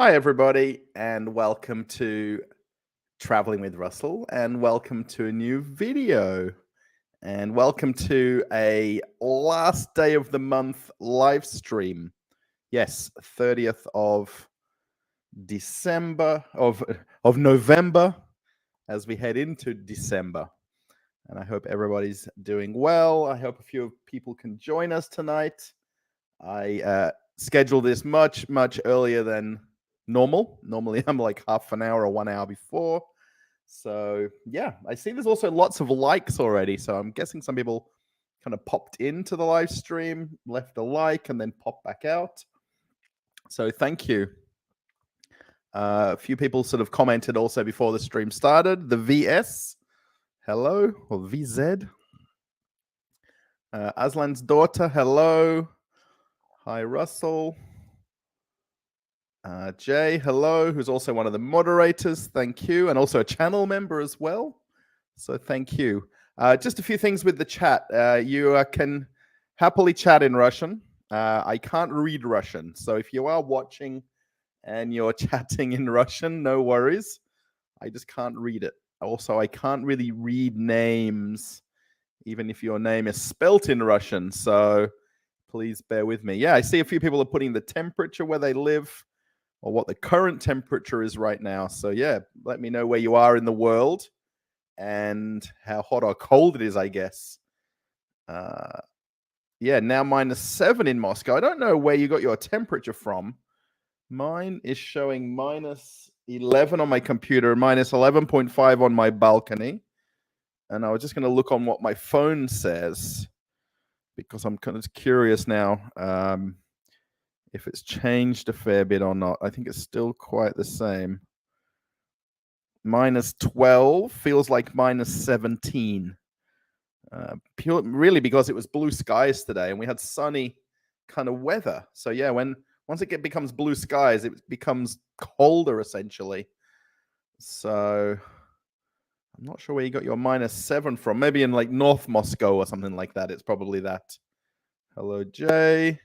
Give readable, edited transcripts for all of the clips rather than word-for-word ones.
Hi, everybody, and welcome to Traveling with Russell, and welcome to a new video, and welcome to a last day of the month live stream. Yes, 30th of December of November as we head into December. And I hope everybody's doing well. I hope a few people can join us tonight. I scheduled this much earlier than normal. Normally I'm like half an hour or 1 hour before. So yeah, I see there's also lots of likes already. So I'm guessing some people kind of popped into the live stream, left a like, and then popped back out. So thank you. A few people sort of commented also before the stream started. The VS, hello, or VZ. Aslan's daughter, hello. Hi, Russell. Jay, hello, who's also one of the moderators. Thank you. And also a channel member as well. So thank you. Just a few things with the chat. You can happily chat in Russian. I can't read Russian. So if you are watching and you're chatting in Russian, no worries. I just can't read it. Also, I can't really read names, even if your name is spelt in Russian. So please bear with me. Yeah, I see a few people are putting the temperature where they live or what the current temperature is right now. So yeah, let me know where you are in the world and how hot or cold it is, I guess. Yeah, now -7 in Moscow. I don't know where you got your temperature from. Mine is showing -11 on my computer, -11.5 on my balcony. And I was just going to look on what my phone says because I'm kind of curious now if it's changed a fair bit or not. I think it's still quite the same. -12 feels like -17. Really because it was blue skies today and we had sunny kind of weather. So yeah, once it becomes blue skies, it becomes colder essentially. So I'm not sure where you got your -7 from. Maybe in like North Moscow or something like that. It's probably that. Hello, Jay.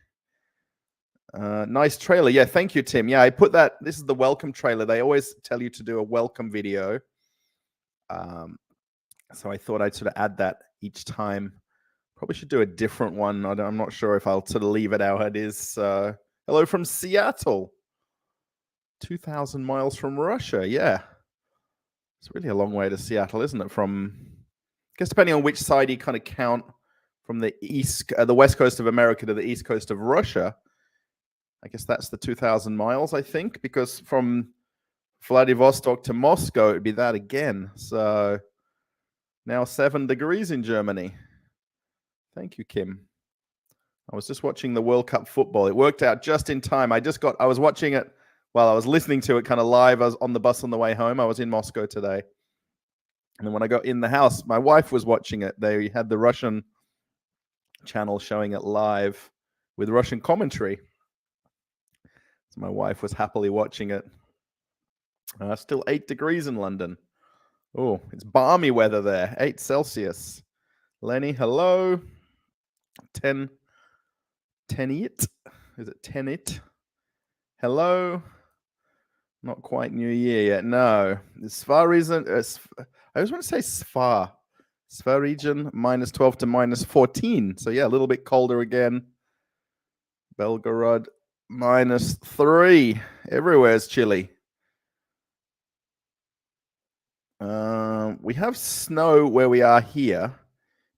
Nice trailer. Yeah, thank you, Tim. Yeah, I put that. This is the welcome trailer. They always tell you to do a welcome video. So I thought I'd sort of add that each time. Probably should do a different one. I'm not sure if I'll sort of leave it how it is. Hello from Seattle. 2,000 miles from Russia. Yeah. It's really a long way to Seattle, isn't it? From, I guess depending on which side you kind of count, from the west coast of America to the east coast of Russia. I guess that's the 2,000 miles, I think, because from Vladivostok to Moscow, it'd be that again. So now 7 degrees in Germany. Thank you, Kim. I was just watching the World Cup football. It worked out just in time. I was watching it while I was listening to it kind of live. I was on the bus on the way home. I was in Moscow today. And then when I got in the house, my wife was watching it. They had the Russian channel showing it live with Russian commentary. So my wife was happily watching it. Still 8 degrees in London. Oh, it's balmy weather there. 8 Celsius. Lenny, hello. 10 it. Is it 10 it? Hello. Not quite New Year yet. No. Sva region. I always want to say Sva. Sva region, -12 to -14. So yeah, a little bit colder again. Belgorod, -3. Everywhere's chilly. We have snow where we are here,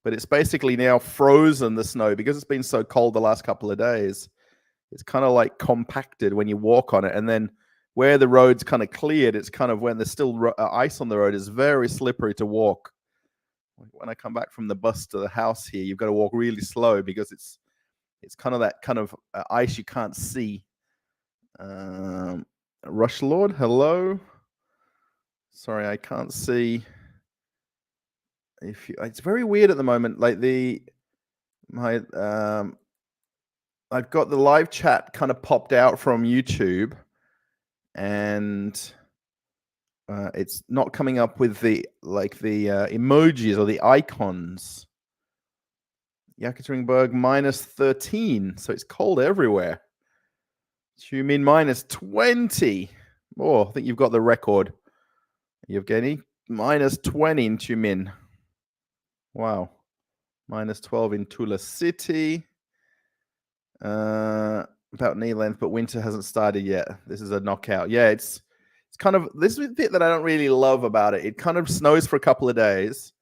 but it's basically now frozen, the snow, because it's been so cold the last couple of days. It's kind of like compacted when you walk on it. And then where the road's kind of cleared, it's kind of when there's still ice on the road, it's very slippery to walk. When I come back from the bus to the house here, you've got to walk really slow because it's kind of that kind of ice you can't see. Rush Lord, hello. Sorry, I can't see. It's very weird at the moment. Like I've got the live chat kind of popped out from YouTube, and it's not coming up with the emojis or the icons. Yekaterinburg -13, so it's cold everywhere. Tumin minus 20. Oh, I think you've got the record, Yevgeny. Minus 20 in Tumin. Wow. Minus 12 in Tula City. About knee length, but winter hasn't started yet. This is a knockout. Yeah, it's kind of, this is the bit that I don't really love about it. It kind of snows for a couple of days,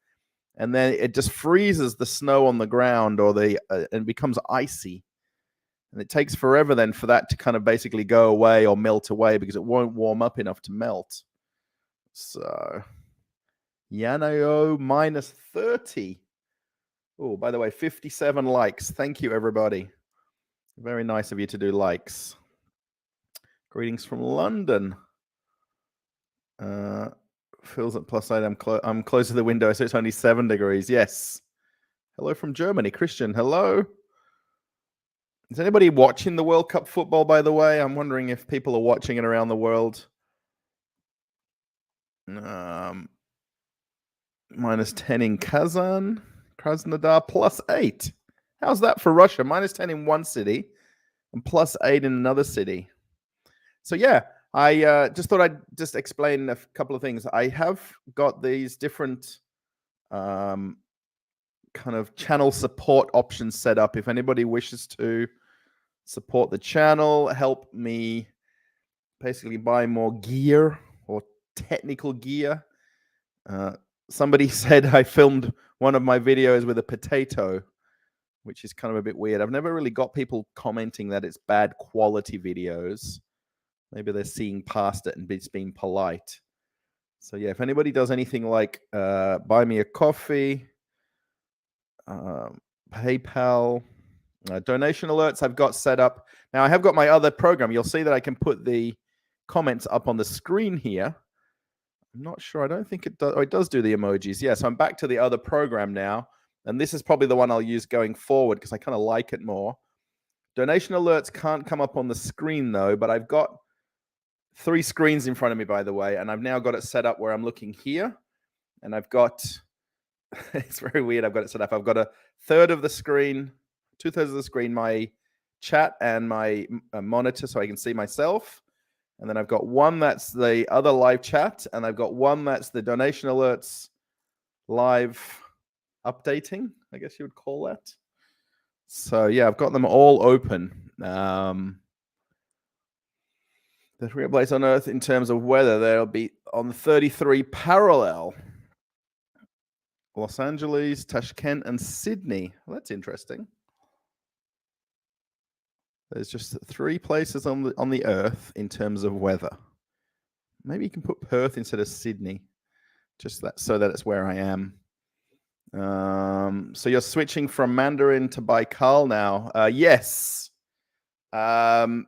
and then it just freezes the snow on the ground, or and becomes icy. And it takes forever then for that to kind of basically go away or melt away, because it won't warm up enough to melt. So, Yanayo minus 30. Oh, by the way, 57 likes. Thank you, everybody. Very nice of you to do likes. Greetings from London. Phil's at +8. I'm close to the window, so it's only 7 degrees. Yes. Hello from Germany. Christian, hello. Is anybody watching the World Cup football, by the way? I'm wondering if people are watching it around the world. Minus 10 in Kazan. Krasnodar +8. How's that for Russia? Minus 10 in one city and +8 in another city. So yeah, I just thought I'd just explain a couple of things. I have got these different kind of channel support options set up. If anybody wishes to support the channel, help me basically buy more gear or technical gear. Somebody said I filmed one of my videos with a potato, which is kind of a bit weird. I've never really got people commenting that it's bad quality videos. Maybe they're seeing past it and it's being polite. So yeah, if anybody does anything like buy me a coffee, PayPal, donation alerts I've got set up. Now I have got my other program. You'll see that I can put the comments up on the screen here. I'm not sure. I don't think it does. Oh, it does do the emojis. Yeah, so I'm back to the other program now. And this is probably the one I'll use going forward because I kind of like it more. Donation alerts can't come up on the screen though, but I've got 3 screens in front of me, by the way, and I've now got it set up where I'm looking here, and I've got, it's very weird, I've got it set up. I've got a third of the screen, 2/3 of the screen, my chat and my monitor so I can see myself. And then I've got one that's the other live chat, and I've got one that's the donation alerts live updating, I guess you would call that. So yeah, I've got them all open. The 3 place on Earth in terms of weather, they'll be on the 33 parallel. Los Angeles, Tashkent, and Sydney. Well, that's interesting. There's just 3 places on the Earth in terms of weather. Maybe you can put Perth instead of Sydney, just that so that it's where I am. So you're switching from Mandarin to Baikal now. Yes.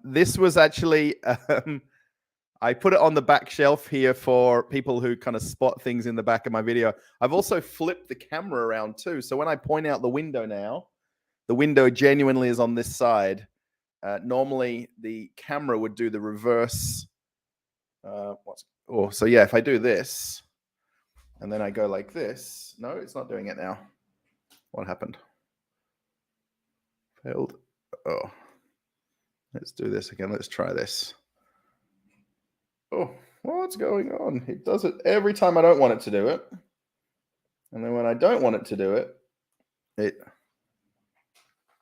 This was actually, I put it on the back shelf here for people who kind of spot things in the back of my video. I've also flipped the camera around too. So when I point out the window now, the window genuinely is on this side. Normally the camera would do the reverse. So yeah, if I do this and then I go like this, no, it's not doing it now. What happened? Failed. Oh, let's do this again. Let's try this. Oh, what's going on? It does it every time I don't want it to do it. And then when I don't want it to do it,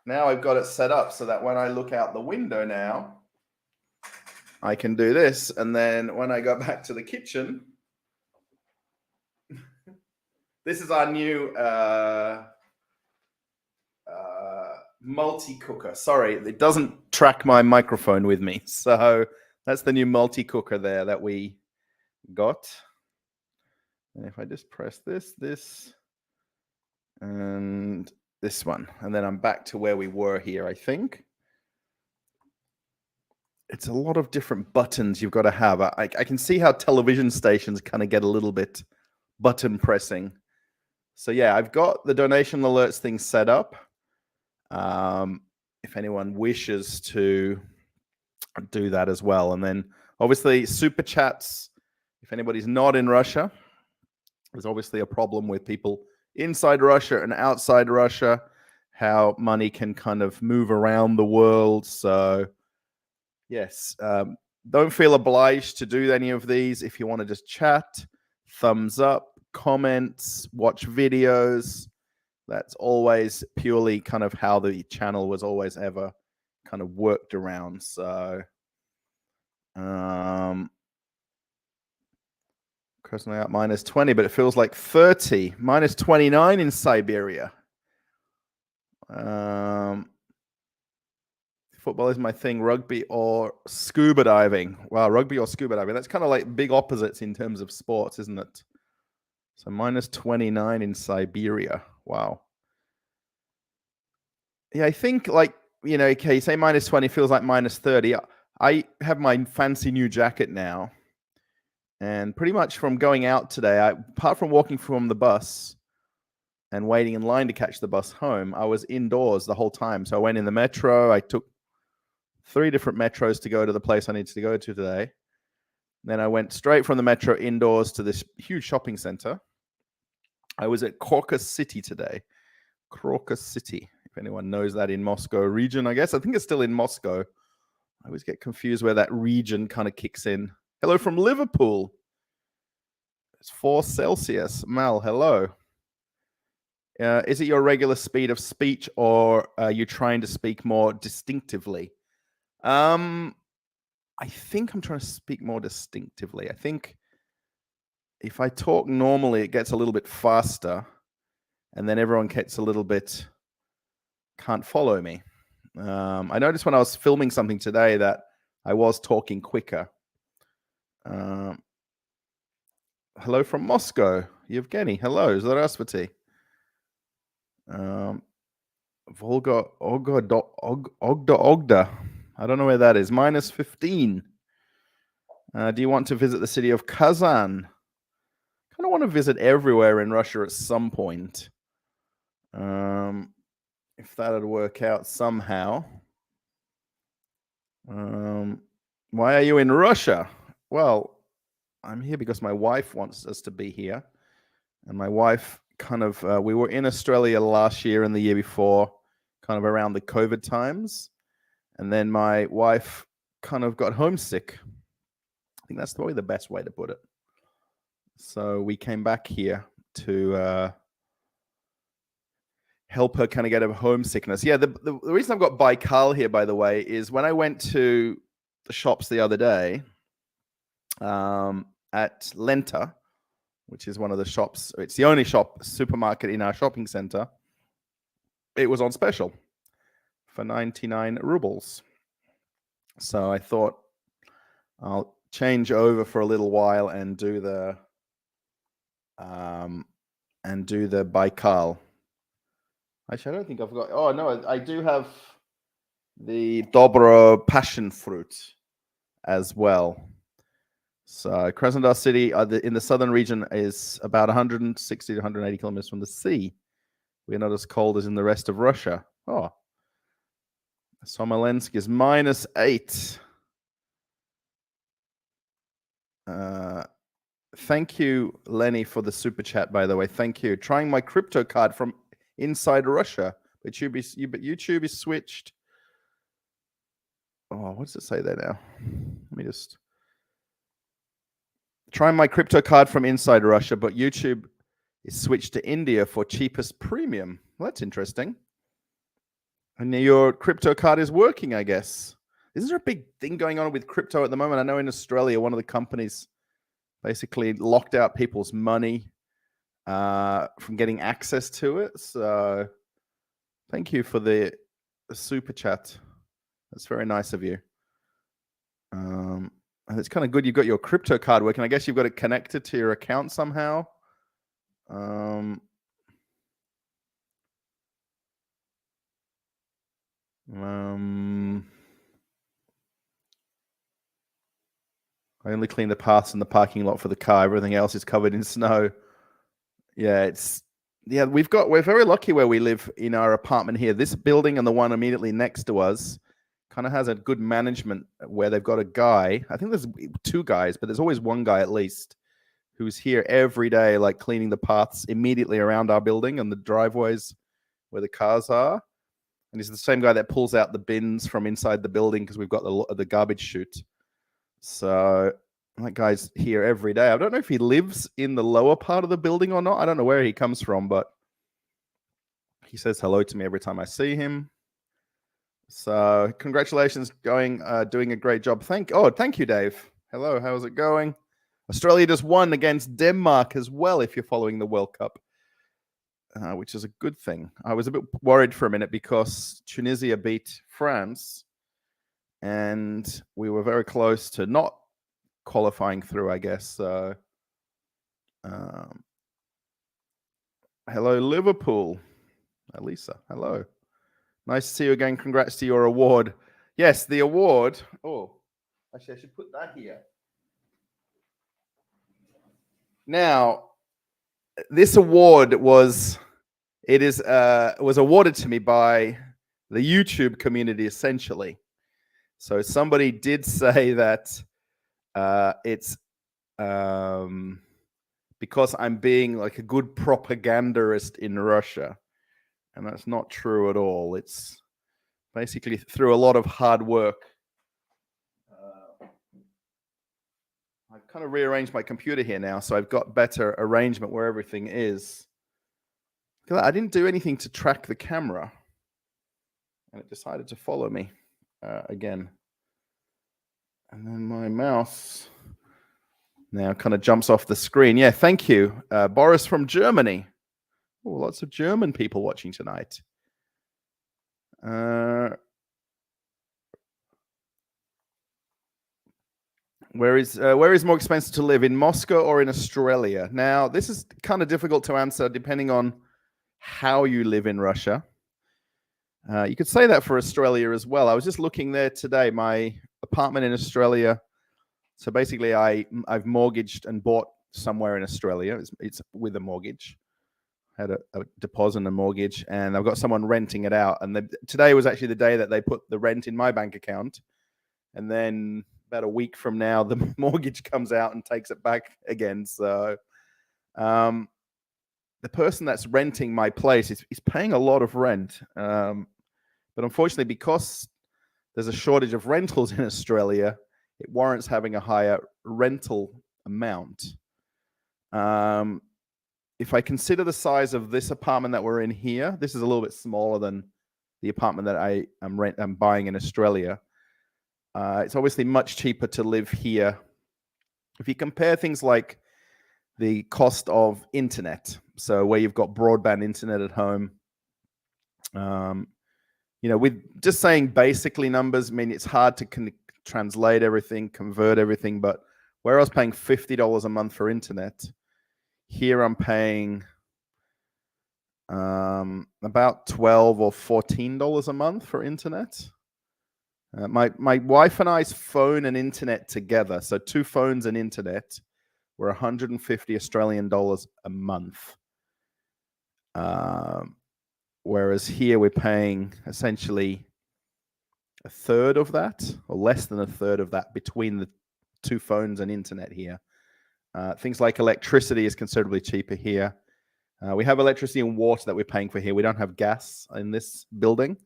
now I've got it set up so that when I look out the window now, I can do this. And then when I go back to the kitchen, this is our new multi-cooker. Sorry, it doesn't track my microphone with me. So that's the new multi-cooker there that we got. And if I just press this, and this one, and then I'm back to where we were here, I think. It's a lot of different buttons you've got to have. I can see how television stations kind of get a little bit button pressing. So yeah, I've got the donation alerts thing set up. If anyone wishes to do that as well. And then obviously super chats, if anybody's not in Russia, there's obviously a problem with people inside Russia and outside Russia, how money can kind of move around the world. So Yes. Don't feel obliged to do any of these. If you want to just chat, thumbs up, comments, watch videos. That's always purely kind of how the channel was always ever kind of worked around. So, crossing out minus 20, but it feels like 30, minus 29 in Siberia. Football is my thing, rugby or scuba diving. Wow, rugby or scuba diving. That's kind of like big opposites in terms of sports, isn't it? So minus 29 in Siberia. Wow. Yeah, I think like, okay, say minus 20 feels like minus 30. I have my fancy new jacket now. And pretty much from going out today, apart from walking from the bus and waiting in line to catch the bus home, I was indoors the whole time. So I went in the metro. I took 3 different metros to go to the place I needed to go to today. Then I went straight from the metro indoors to this huge shopping center. I was at Caucasus City today. Caucasus City, if anyone knows that in Moscow region, I guess. I think it's still in Moscow. I always get confused where that region kind of kicks in. Hello from Liverpool. It's 4 Celsius. Mal, hello. Is it your regular speed of speech, or are you trying to speak more distinctively? I think I'm trying to speak more distinctively. I think if I talk normally, it gets a little bit faster, and then everyone gets a little bit can't follow me. I noticed when I was filming something today that I was talking quicker. Hello from Moscow, Yevgeny. Hello, Zdravstvuyte. Volga Ogda. I don't know where that is. Minus 15. Do you want to visit the city of Kazan? Kind of want to visit everywhere in Russia at some point. If that'd work out somehow. Why are you in Russia? Well, I'm here because my wife wants us to be here. And my wife kind of, we were in Australia last year and the year before, kind of around the COVID times. And then my wife kind of got homesick. I think that's probably the best way to put it. So we came back here to help her kind of get over homesickness. Yeah, the reason I've got Baikal here, by the way, is when I went to the shops the other day at Lenta, which is one of the shops, it's the only supermarket in our shopping center, it was on special for 99 rubles. So I thought I'll change over for a little while and do the Baikal. Actually, I don't think I've got. Oh no, I do have the Dobro passion fruit as well. So Krasnodar city in the southern region is about 160 to 180 kilometers from the sea. We're not as cold as in the rest of Russia. Oh, Smolensk is minus 8. Thank you, Lenny, for the super chat, by the way. Thank you. Trying my crypto card from inside Russia. But YouTube is switched. Oh, what does it say there now? Let me just... Trying my crypto card from inside Russia, but YouTube is switched to India for cheapest premium. Well, that's interesting. And your crypto card is working, I guess. Is there a big thing going on with crypto at the moment? I know in Australia, one of the companies basically locked out people's money from getting access to it. So thank you for the super chat. That's very nice of you. And it's kind of good you've got your crypto card working. I guess you've got it connected to your account somehow. I only clean the paths in the parking lot for the car. Everything else is covered in snow. Yeah, we're very lucky where we live in our apartment here. This building and the one immediately next to us kind of has a good management where they've got a guy. I think there's 2 guys, but there's always one guy at least who's here every day, like cleaning the paths immediately around our building and the driveways where the cars are. And he's the same guy that pulls out the bins from inside the building because we've got the garbage chute. So that guy's here every day. I don't know if he lives in the lower part of the building or not. I don't know where he comes from, but he says hello to me every time I see him. So congratulations, doing a great job. Thank you, Dave. Hello, how's it going? Australia just won against Denmark as well, if you're following the World Cup, which is a good thing. I was a bit worried for a minute because Tunisia beat France, and we were very close to not qualifying through, I guess. Hello, Liverpool. Elisa, hello. Nice to see you again. Congrats to your award. Yes, the award. Oh, actually, I should put that here. Now, this award was awarded to me by the YouTube community, essentially. So somebody did say that it's because I'm being like a good propagandist in Russia. And that's not true at all. It's basically through a lot of hard work. I've kind of rearranged my computer here now, so I've got better arrangement where everything is. I didn't do anything to track the camera, and it decided to follow me again. And then my mouse now kind of jumps off the screen. Yeah, thank you. Boris from Germany. Oh, lots of German people watching tonight. Where is more expensive to live, in Moscow or in Australia? Now, this is kind of difficult to answer depending on how you live in Russia. You could say that for Australia as well. I was just looking there today. My apartment in Australia. So basically, I've mortgaged and bought somewhere in Australia. It's with a mortgage. Had a deposit and a mortgage, and I've got someone renting it out. And today was actually the day that they put the rent in my bank account. And then about a week from now, the mortgage comes out and takes it back again. So the person that's renting my place is paying a lot of rent. But unfortunately, because there's a shortage of rentals in Australia, it warrants having a higher rental amount. If I consider the size of this apartment that we're in here, this is a little bit smaller than the apartment that I'm buying in Australia. It's obviously much cheaper to live here. If you compare things like the cost of internet, so where you've got broadband internet at home, with just saying basically numbers, I mean, it's hard to translate everything, convert everything, but where I was paying $50 a month for internet, here I'm paying about $12 or $14 a month for internet. My wife and I's phone and internet together, so 2 phones and internet, were 150 Australian dollars a month. Whereas here we're paying essentially a third of that, or less than a third of that, between the 2 phones and internet here. Things like electricity is considerably cheaper here. We have electricity and water that we're paying for here. We don't have gas in this building.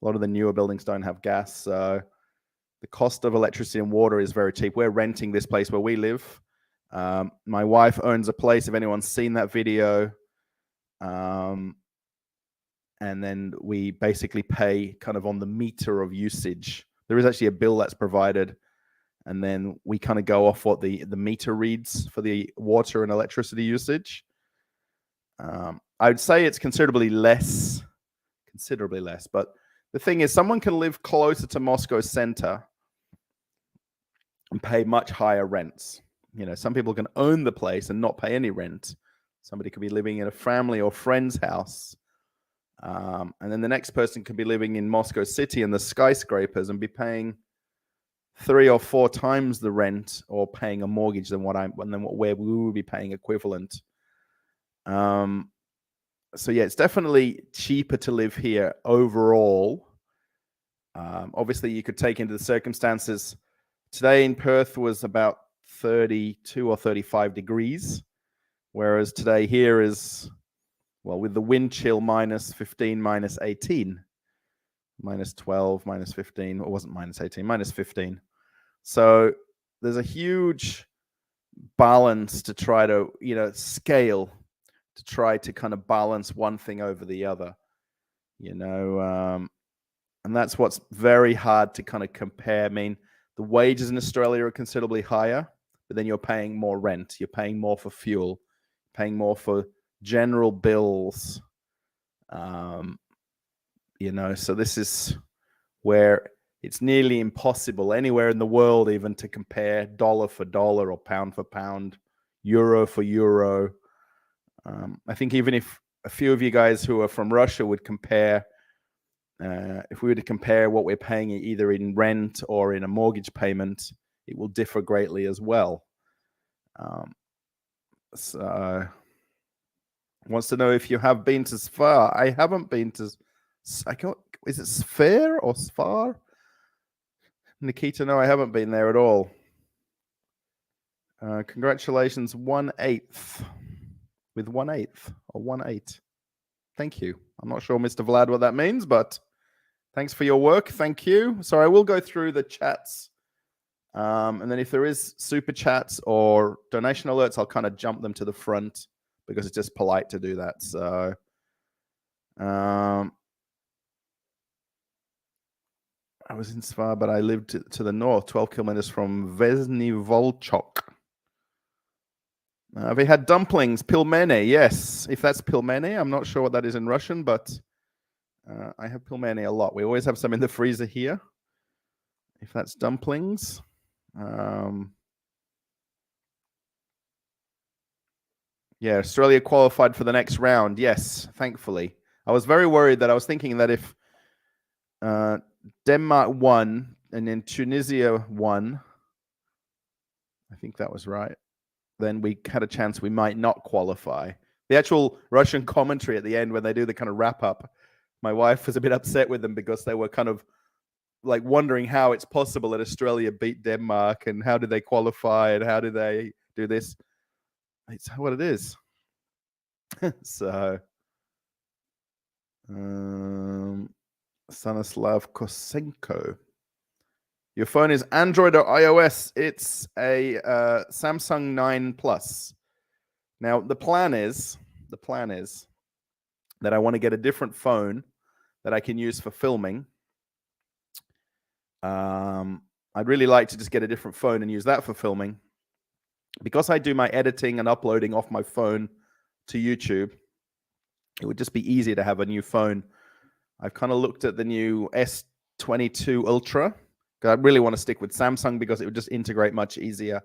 A lot of the newer buildings don't have gas. So the cost of electricity and water is very cheap. We're renting this place where we live. My wife owns a place, if anyone's seen that video. And then we basically pay kind of on the meter of usage. There is actually a bill that's provided, and then we kind of go off what the meter reads for the water and electricity usage. I would say it's considerably less, but the thing is, someone can live closer to Moscow center and pay much higher rents. Some people can own the place and not pay any rent. Somebody could be living in a family or friend's house. And then the next person could be living in Moscow City in the skyscrapers and be paying 3 or 4 times the rent or paying a mortgage than where we would be paying equivalent. So yeah, it's definitely cheaper to live here overall. Obviously, you could take into the circumstances. Today in Perth was about 32 or 35 degrees, whereas today here is, well, with the wind chill, -15, -18. minus 12, minus 15. It wasn't minus 18, minus 15. So there's a huge balance to try to, scale, to try to kind of balance one thing over the other, and that's what's very hard to kind of compare. I mean, the wages in Australia are considerably higher, but then you're paying more rent, you're paying more for fuel, paying more for general bills, so this is where it's nearly impossible anywhere in the world even to compare dollar for dollar or pound for pound, euro for euro. I think even if a few of you guys who are from Russia would compare, if we were to compare what we're paying either in rent or in a mortgage payment, it will differ greatly as well. So wants to know if you have been to Sfar. I haven't been to. Is it Sphere or Sfar? Nikita, no, I haven't been there at all. Congratulations, 1/8 with 1/8 or 1/8. Thank you. I'm not sure, Mr. Vlad, what that means, but thanks for your work. Thank you. So I will go through the chats, and then if there is super chats or donation alerts, I'll kind of jump them to the front because it's just polite to do that. So, I was in Sva, but I lived to the north, 12 kilometers from Vesny Volchok. Have you had dumplings? Pilmeni, yes. If that's pilmeni, I'm not sure what that is in Russian, but I have pilmeni a lot. We always have some in the freezer here. If that's dumplings. Yeah, Australia qualified for the next round. Yes, thankfully. I was very worried that I was thinking that if Denmark won and then Tunisia won, I think that was right, then we had a chance we might not qualify. The actual Russian commentary at the end, when they do the kind of wrap up, my wife was a bit upset with them because they were kind of like wondering how it's possible that Australia beat Denmark and how did they qualify and how did they do this. It's what it is. So, Stanislav Kosenko. Your phone is Android or iOS? It's a Samsung 9 Plus. Now, the plan is that I want to get a different phone that I can use for filming. I'd really like to just get a different phone and use that for filming. Because I do my editing and uploading off my phone to YouTube, it would just be easier to have a new phone. I've kind of looked at the new S22 Ultra. I really want to stick with Samsung because it would just integrate much easier.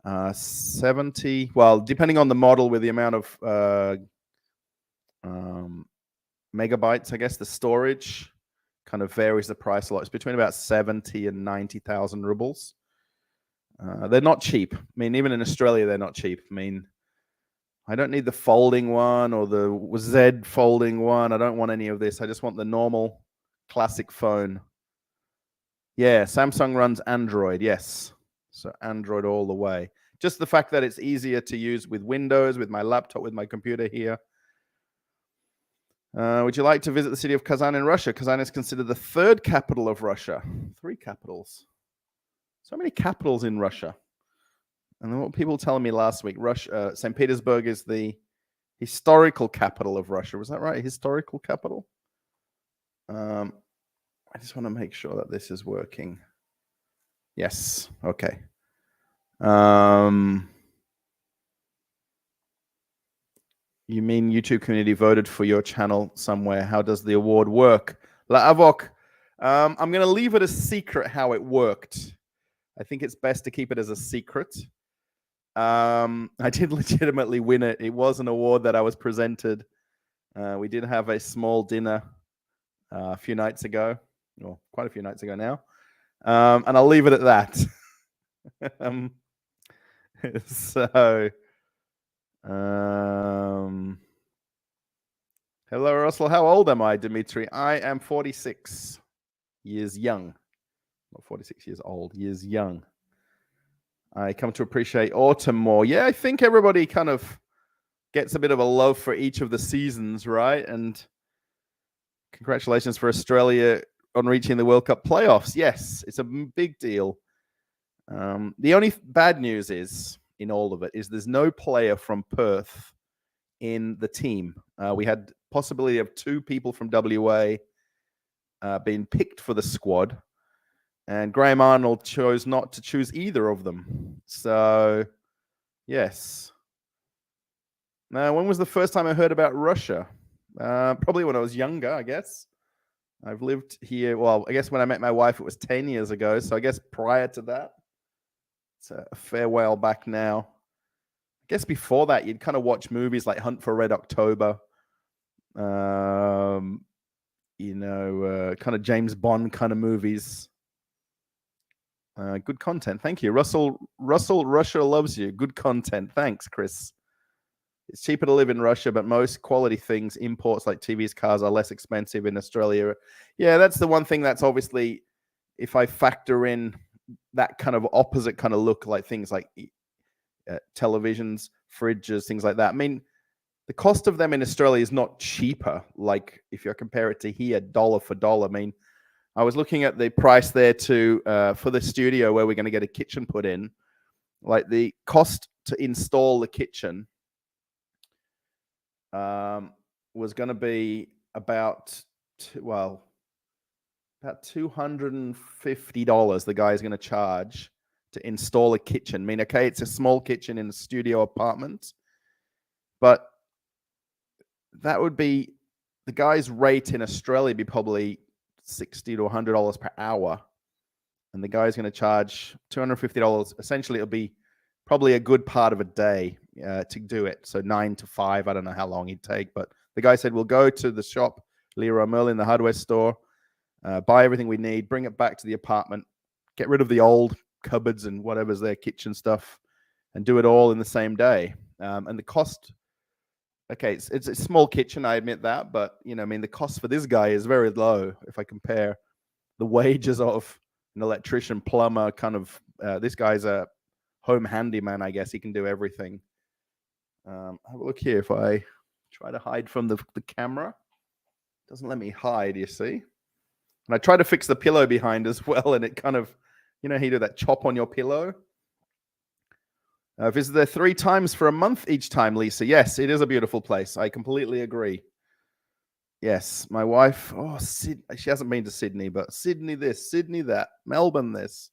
70, well, depending on the model with the amount of megabytes, I guess the storage kind of varies the price a lot. It's between about 70 and 90,000 rubles. They're not cheap. I mean, even in Australia, they're not cheap. I mean, I don't need the folding one or the Z folding one. I don't want any of this. I just want the normal classic phone. Yeah, Samsung runs Android, yes. So Android all the way. Just the fact that it's easier to use with Windows, with my laptop, with my computer here. Would you like to visit the city of Kazan in Russia? Kazan is considered the third capital of Russia. 3 capitals. So many capitals in Russia. And then what people were telling me last week, St. Petersburg is the historical capital of Russia. Was that right? Historical capital? I just want to make sure that this is working. Yes. Okay. You mean YouTube community voted for your channel somewhere? How does the award work? La Avok. I'm going to leave it a secret how it worked. I think it's best to keep it as a secret. I did legitimately win it. It was an award that I was presented. We did have a small dinner a few nights ago, or quite a few nights ago now. And I'll leave it at that. So, hello, Russell. How old am I, Dimitri? I am 46 years young. Not 46 years old, years young. I come to appreciate autumn more. Yeah, I think everybody kind of gets a bit of a love for each of the seasons, right? And Congratulations for Australia on reaching the World Cup playoffs. Yes, it's a big deal. The only bad news is, in all of it, is there's no player from Perth in the team. We had possibility of 2 people from WA being picked for the squad, and Graham Arnold chose not to choose either of them. So, yes. Now, when was the first time I heard about Russia? Probably when I was younger, I guess. I've lived here. Well, I guess when I met my wife, it was 10 years ago. So I guess prior to that, it's a fair while back now. I guess before that, you'd kind of watch movies like Hunt for Red October, kind of James Bond kind of movies. Good content. Thank you. Russell, Russia loves you. Good content. Thanks, Chris. It's cheaper to live in Russia, but most quality things, imports like TVs, cars, are less expensive in Australia. Yeah, that's the one thing that's obviously, if I factor in that kind of opposite kind of look, like things like televisions, fridges, things like that. I mean, the cost of them in Australia is not cheaper. Like if you compare it to here, dollar for dollar. I mean, I was looking at the price there for the studio where we're going to get a kitchen put in. Like the cost to install the kitchen was going to be about $250 the guy's going to charge to install a kitchen. I mean, okay, it's a small kitchen in a studio apartment, but that would be the guy's rate in Australia be probably $60 to $100 per hour, and the guy's going to charge $250. Essentially, it'll be probably a good part of a day to do it. So 9 to 5. I don't know how long it'd take, but the guy said we'll go to the shop, Leroy Merlin, the hardware store, buy everything we need, bring it back to the apartment, get rid of the old cupboards and whatever's there, kitchen stuff, and do it all in the same day. And the cost, okay, it's a small kitchen, I admit that, but I mean, the cost for this guy is very low if I compare the wages of an electrician, plumber, kind of. This guy's a home handyman, I guess. He can do everything. Have a look here. If I try to hide from the camera, it doesn't let me hide, you see. And I try to fix the pillow behind as well, and it kind of, how you do that chop on your pillow. Visit there 3 times for a month each time, Lisa. Yes, it is a beautiful place. I completely agree. Yes, my wife, she hasn't been to Sydney, but Sydney this, Sydney that, Melbourne this.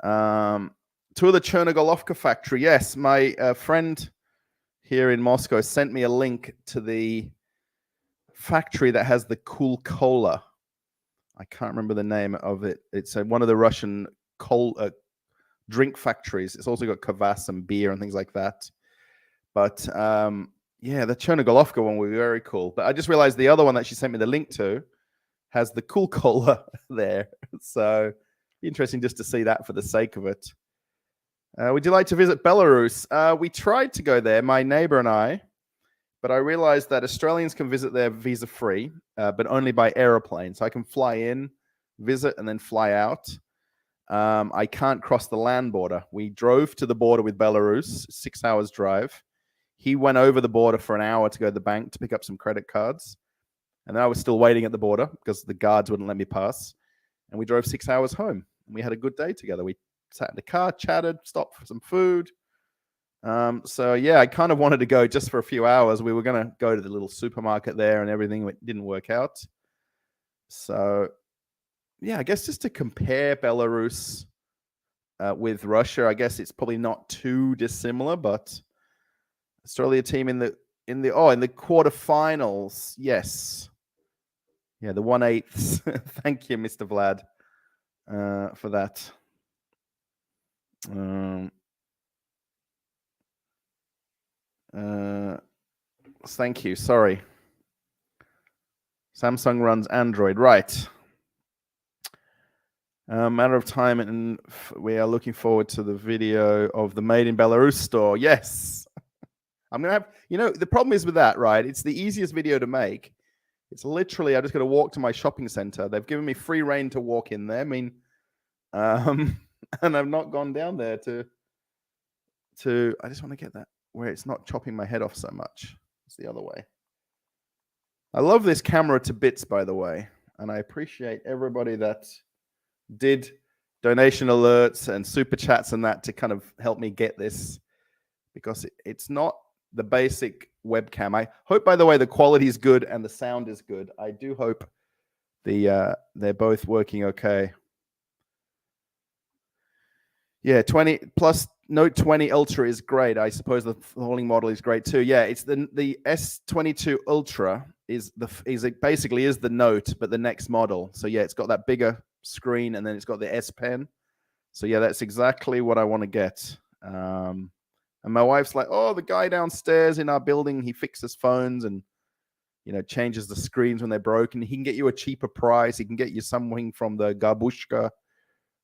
To the Chernogolovka factory. Yes, my friend here in Moscow sent me a link to the factory that has the Cool Cola. I can't remember the name of it. It's one of the Russian drink factories. It's also got kvass and beer and things like that. But yeah, the Chernogolovka one would be very cool. But I just realized the other one that she sent me the link to has the Cool Cola there. So interesting just to see that for the sake of it. Would you like to visit Belarus? We tried to go there, my neighbor and I, but I realized that Australians can visit there visa-free, but only by aeroplane. So I can fly in, visit, and then fly out. I can't cross the land border. We drove to the border with Belarus, 6 hours drive. He went over the border for an hour to go to the bank to pick up some credit cards. And then I was still waiting at the border because the guards wouldn't let me pass. And we drove 6 hours home. And we had a good day together. We sat in the car, chatted, stopped for some food. So yeah, I kind of wanted to go just for a few hours. We were going to go to the little supermarket there and everything. It didn't work out. So yeah, I guess just to compare Belarus with Russia, I guess it's probably not too dissimilar, but Australia team in the quarterfinals, yes. Yeah, the 1/8. Thank you, Mr. Vlad, for that. Thank you. Sorry. Samsung runs Android, right? Matter of time, and we are looking forward to the video of the Made in Belarus store. Yes. I'm going to have, the problem is with that, right? It's the easiest video to make. It's literally, I just got to walk to my shopping center. They've given me free reign to walk in there. I mean, and I've not gone down there to, I just want to get that where it's not chopping my head off so much. It's the other way. I love this camera to bits, by the way, and I appreciate everybody that did donation alerts and super chats and that to kind of help me get this, because it's not the basic webcam. I hope, by the way, the quality is good and the sound is good. I do hope they're both working okay. Yeah, 20 plus Note 20 Ultra is great. I suppose the falling model is great too. Yeah, it's the S22 Ultra is it basically is the Note, but the next model. So yeah, it's got that bigger screen and then it's got the S Pen. So yeah, that's exactly what I want to get. And my wife's like, "Oh, the guy downstairs in our building, he fixes phones and changes the screens when they're broken. He can get you a cheaper price. He can get you something from the Gabushka,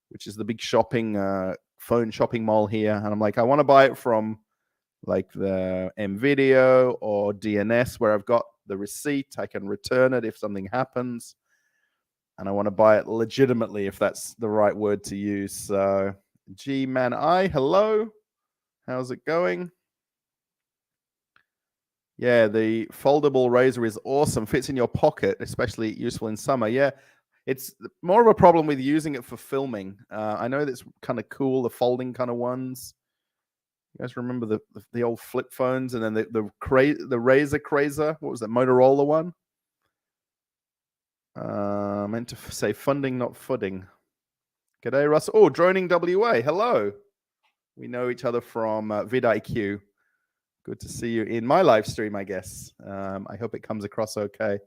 which is the big phone shopping mall here." And I'm like, I want to buy it from like the MVideo or DNS, where I've got the receipt. I can return it if something happens. And I want to buy it legitimately, if that's the right word to use. So, G-Man I, hello. How's it going? Yeah, the foldable razor is awesome. Fits in your pocket, especially useful in summer. Yeah, it's more of a problem with using it for filming. I know that's kind of cool, the folding kind of ones. You guys remember the old flip phones, and then the Razor Crazer? What was that, Motorola one? Meant to say funding, not footing. G'day, Russ. Oh, Droning WA. Hello. We know each other from vidIQ. Good to see you in my live stream, I guess. I hope it comes across okay.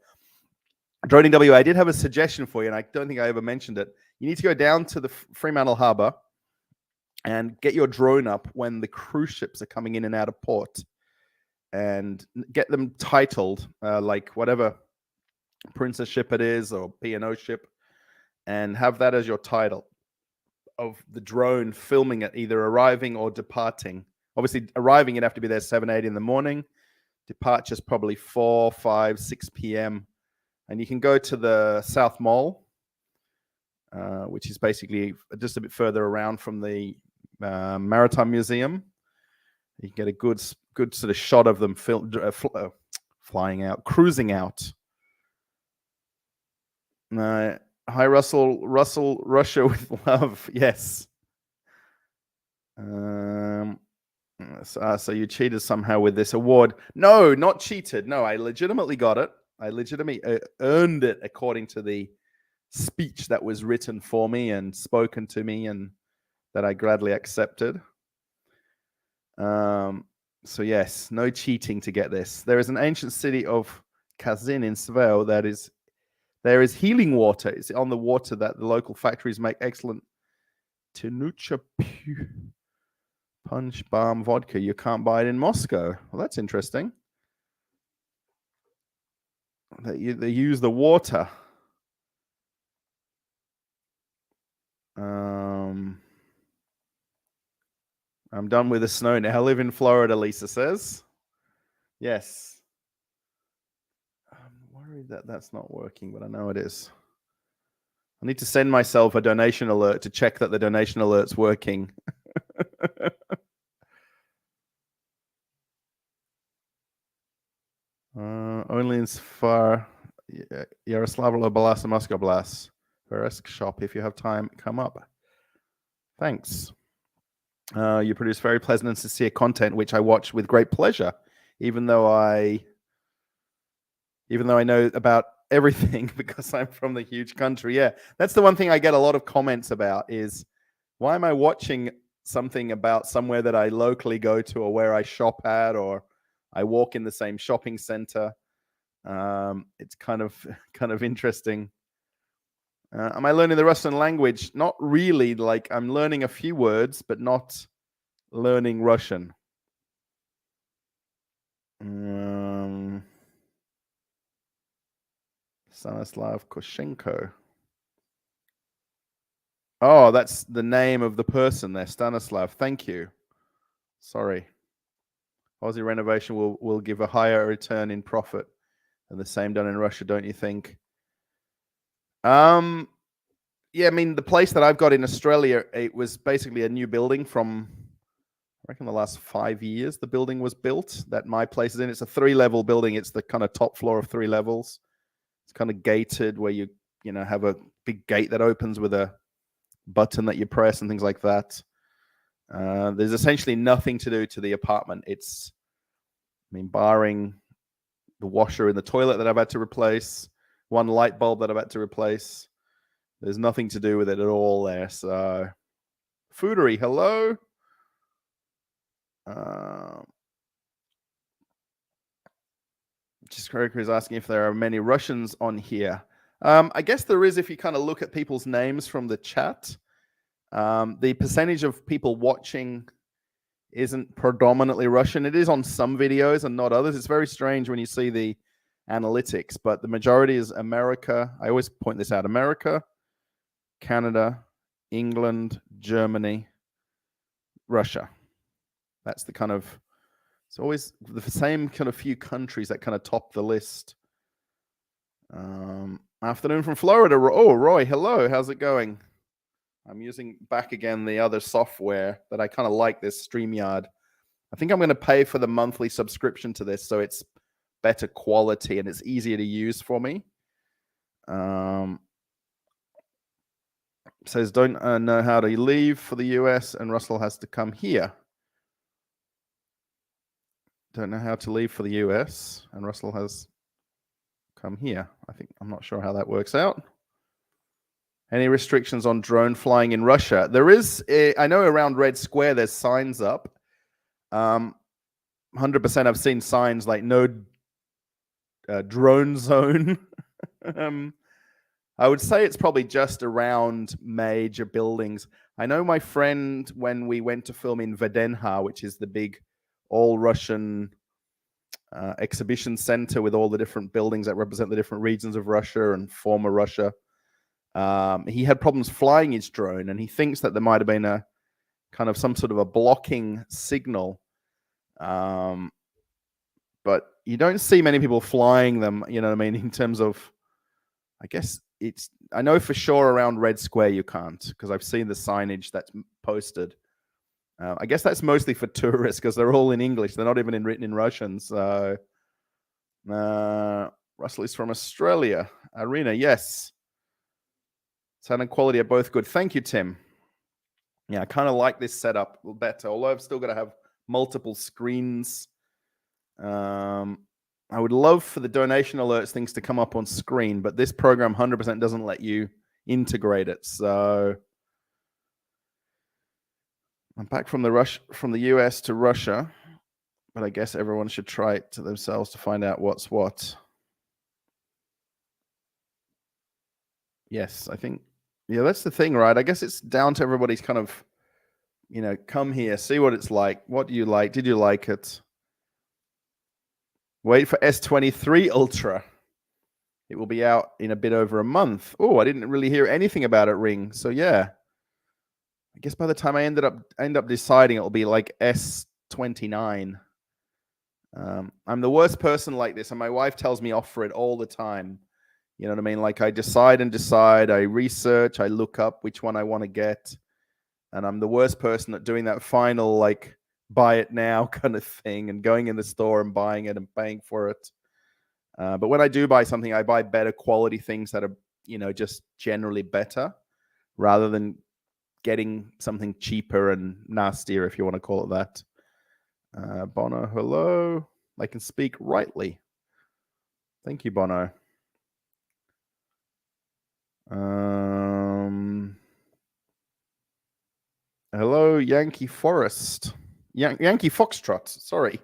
Droning WA, I did have a suggestion for you, and I don't think I ever mentioned it. You need to go down to the Fremantle Harbour and get your drone up when the cruise ships are coming in and out of port, and get them titled like whatever Princess ship it is or P&O ship, and have that as your title of the drone filming it, either arriving or departing. Obviously, arriving, you'd have to be there 7, 8 in the morning. Departure's probably 4, 5, 6 p.m. And you can go to the South Mall, which is basically just a bit further around from the Maritime Museum. You can get a good sort of shot of them flying out, cruising out. Hi, Russell, Russia with love. Yes. So you cheated somehow with this award. No, not cheated. No, I legitimately got it. I legitimately earned it according to the speech that was written for me and spoken to me, and that I gladly accepted. So yes, no cheating to get this. There is an ancient city of Kazin in Sveo there is healing water. It's on the water that the local factories make excellent Tenucha punch balm vodka. You can't buy it in Moscow. Well, that's interesting. They use the water. I'm done with the snow now. I live in Florida, Lisa says. Yes. I'm worried that that's not working, but I know it is. I need to send myself a donation alert to check that the donation alert's working. Only in far Yaroslavl Oblast and Moscow Blast. Veresk shop. If you have time, come up. Thanks. You produce very pleasant and sincere content, which I watch with great pleasure, even though I know about everything because I'm from the huge country. Yeah, that's the one thing I get a lot of comments about is, why am I watching something about somewhere that I locally go to, or where I shop at, or I walk in the same shopping center? It's kind of interesting. Am I learning the Russian language? Not really. Like, I'm learning a few words, but not learning Russian. Stanislav Koshenko. Oh, that's the name of the person there, Stanislav. Thank you. Sorry. Aussie renovation will give a higher return in profit than the same done in Russia, don't you think? Yeah, I mean, the place that I've got in Australia, it was basically a new building from reckon the last 5 years the building was built that my place is in. It's a 3-level building. It's the kind of top floor of 3 levels. It's kind of gated where you have a big gate that opens with a button that you press and things like that. There's essentially nothing to do to the apartment. Barring the washer in the toilet that I've had to replace, one light bulb that I've had to replace, there's nothing to do with it at all there. So, Foodery, hello. Just Kroker is asking if there are many Russians on here. I guess there is if you kind of look at people's names from the chat. The percentage of people watching isn't predominantly Russian. It is on some videos and not others. It's very strange when you see the analytics, but the majority is America. I always point this out: America, Canada, England, Germany, Russia. That's the kind of, it's always the same kind of few countries that kind of top the list. Afternoon from Florida. Oh, Roy, hello. How's it going? I'm using back again the other software that I kind of like, this StreamYard. I think I'm going to pay for the monthly subscription to this so it's better quality and it's easier to use for me. Says, don't know how to leave for the US and Russell has to come here. Don't know how to leave for the US and Russell has come here. I'm not sure how that works out. Any restrictions on drone flying in Russia? There is, I know around Red Square, there's signs up. 100% I've seen signs like no drone zone. I would say it's probably just around major buildings. I know my friend, when we went to film in Vedenha, which is the big all-Russian exhibition center with all the different buildings that represent the different regions of Russia and former Russia, he had problems flying his drone, and he thinks that there might have been a kind of some sort of a blocking signal. But you don't see many people flying them, you know what I mean, in terms of, I guess I know for sure around Red Square you can't, because I've seen the signage that's posted. I guess that's mostly for tourists because they're all in English. They're not even written in Russian. So, Russell is from Australia. Arena, yes. Sound and quality are both good. Thank you, Tim. Yeah, I kind of like this setup better, although I've still got to have multiple screens. I would love for the donation alerts things to come up on screen, but this program 100% doesn't let you integrate it. So I'm back from the US to Russia, but I guess everyone should try it to themselves to find out what's what. Yes, I think, yeah, that's the thing, right? I guess it's down to everybody's kind of, come here, see what it's like. What do you like? Did you like it? Wait for S23 Ultra. It will be out in a bit over a month. Oh, I didn't really hear anything about it, Ring. So yeah, I guess by the time I end up deciding, it'll be like S29. I'm the worst person like this, and my wife tells me off for it all the time. You know what I mean? Like I decide, I research, I look up which one I want to get, and I'm the worst person at doing that final like buy it now kind of thing and going in the store and buying it and paying for it. But when I do buy something, I buy better quality things that are, just generally better rather than getting something cheaper and nastier, if you want to call it that. Bono, hello. I can speak rightly. Thank you, Bono. Hello, Yankee Forest. Yankee Foxtrot, sorry.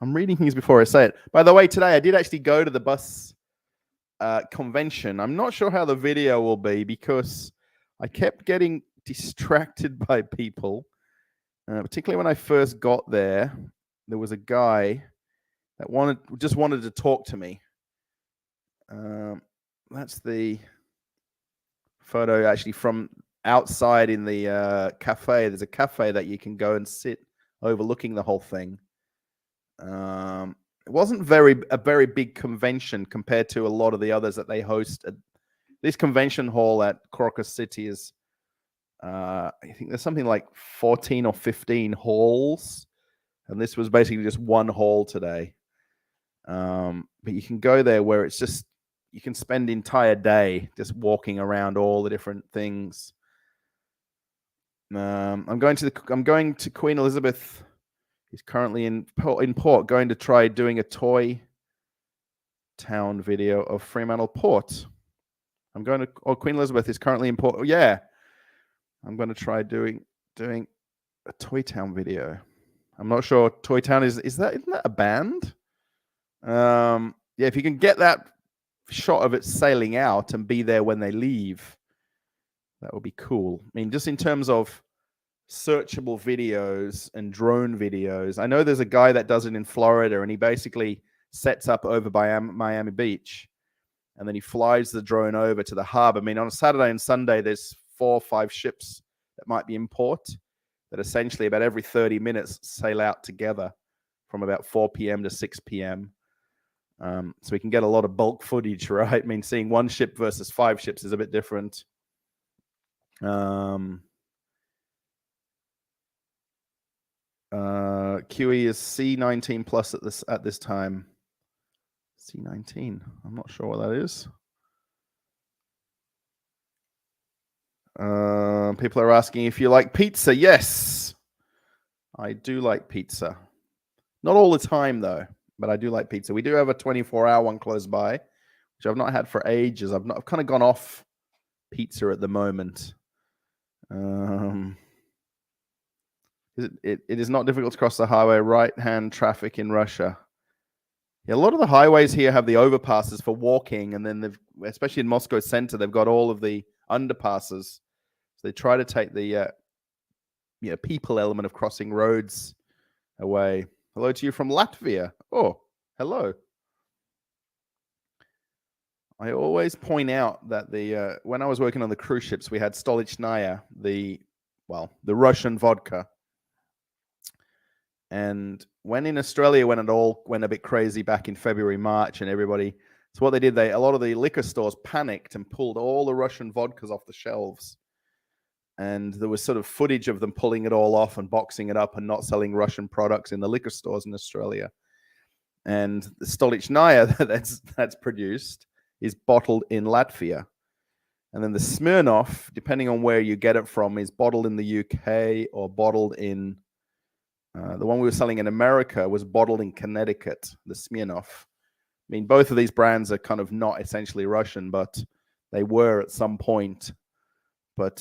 I'm reading things before I say it. By the way, today I did actually go to the bus convention. I'm not sure how the video will be because I kept getting distracted by people. Particularly when I first got there, there was a guy that just wanted to talk to me. That's the photo actually from outside in the cafe. There's a cafe that you can go and sit overlooking the whole thing. It wasn't a very big convention compared to a lot of the others that they host. This convention hall at Crocus City is I think there's something like 14 or 15 halls, and this was basically just one hall today. But you can go there where it's just, you can spend the entire day just walking around all the different things. I'm going to Queen Elizabeth. He's currently in port, going to try doing a toy town video of Fremantle Port. I'm going to, Queen Elizabeth is currently in port. Oh, yeah. I'm going to try doing a Toy Town video. I'm not sure. Toy Town isn't that a band? Yeah, if you can get that shot of it sailing out and be there when they leave, that would be cool. I mean, just in terms of searchable videos and drone videos, I know there's a guy that does it in Florida, and he basically sets up over by Miami Beach, and then he flies the drone over to the hub. I mean, on a Saturday and Sunday, there's 4 or 5 ships that might be in port that essentially about every 30 minutes sail out together from about 4 p.m. to 6 p.m. So we can get a lot of bulk footage, right? I mean, seeing 1 ship versus 5 ships is a bit different. QE is C19 plus at this time. C19. I'm not sure what that is. People are asking if you like pizza. Yes, I do like pizza. Not all the time though, but I do like pizza. We do have a 24-hour one close by, which I've not had for ages. I've kind of gone off pizza at the moment. It is not difficult to cross the highway. Right-hand traffic in Russia. Yeah, a lot of the highways here have the overpasses for walking, and then especially in Moscow center, they've got all of the underpasses. So they try to take the people element of crossing roads away. Hello to you from Latvia. Oh, hello. I always point out that when I was working on the cruise ships, we had Stolichnaya, the Russian vodka. And when in Australia, when it all went a bit crazy back in February, March, and everybody, so what they did, a lot of the liquor stores panicked and pulled all the Russian vodkas off the shelves. And there was sort of footage of them pulling it all off and boxing it up and not selling Russian products in the liquor stores in Australia. And the Stolichnaya that's produced is bottled in Latvia. And then the Smirnoff, depending on where you get it from, is bottled in the UK or bottled in the one we were selling in America was bottled in Connecticut, the Smirnoff. I mean, both of these brands are kind of not essentially Russian, but they were at some point. But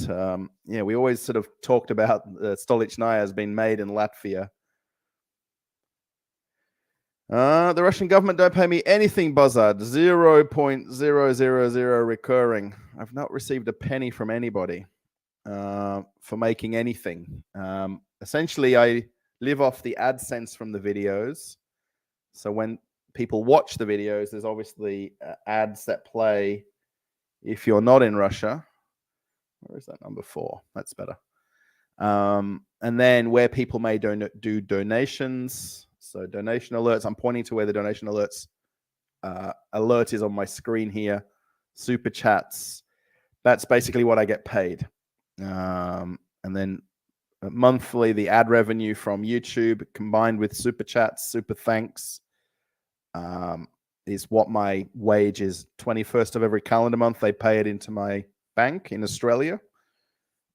we always sort of talked about Stolichnaya as being made in Latvia. The Russian government don't pay me anything, Buzzard. 0.000 recurring. I've not received a penny from anybody for making anything. Essentially, I live off the AdSense from the videos. So when people watch the videos, there's obviously ads that play if you're not in Russia. Where is that number 4? That's better. And then where people may do donations. So donation alerts, I'm pointing to where the donation alerts alert is on my screen here. Super chats. That's basically what I get paid. And then monthly, the ad revenue from YouTube combined with super chats, super thanks, is what my wage is. 21st of every calendar month, they pay it into my bank in Australia.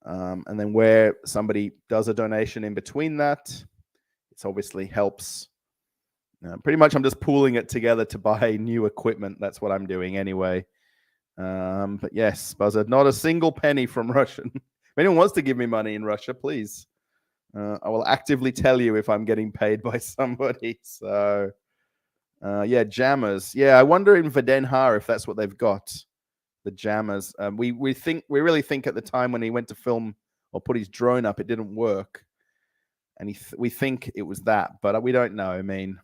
And then where somebody does a donation in between that, it obviously helps. Pretty much I'm just pooling it together to buy new equipment. That's what I'm doing anyway. But yes, Buzzard, not a single penny from Russian. If anyone wants to give me money in Russia, please. I will actively tell you if I'm getting paid by somebody. So, jammers. Yeah, I wonder in Vedenha if that's what they've got. The jammers. We really think at the time when he went to film or put his drone up, it didn't work, and we think it was that, but we don't know. I mean,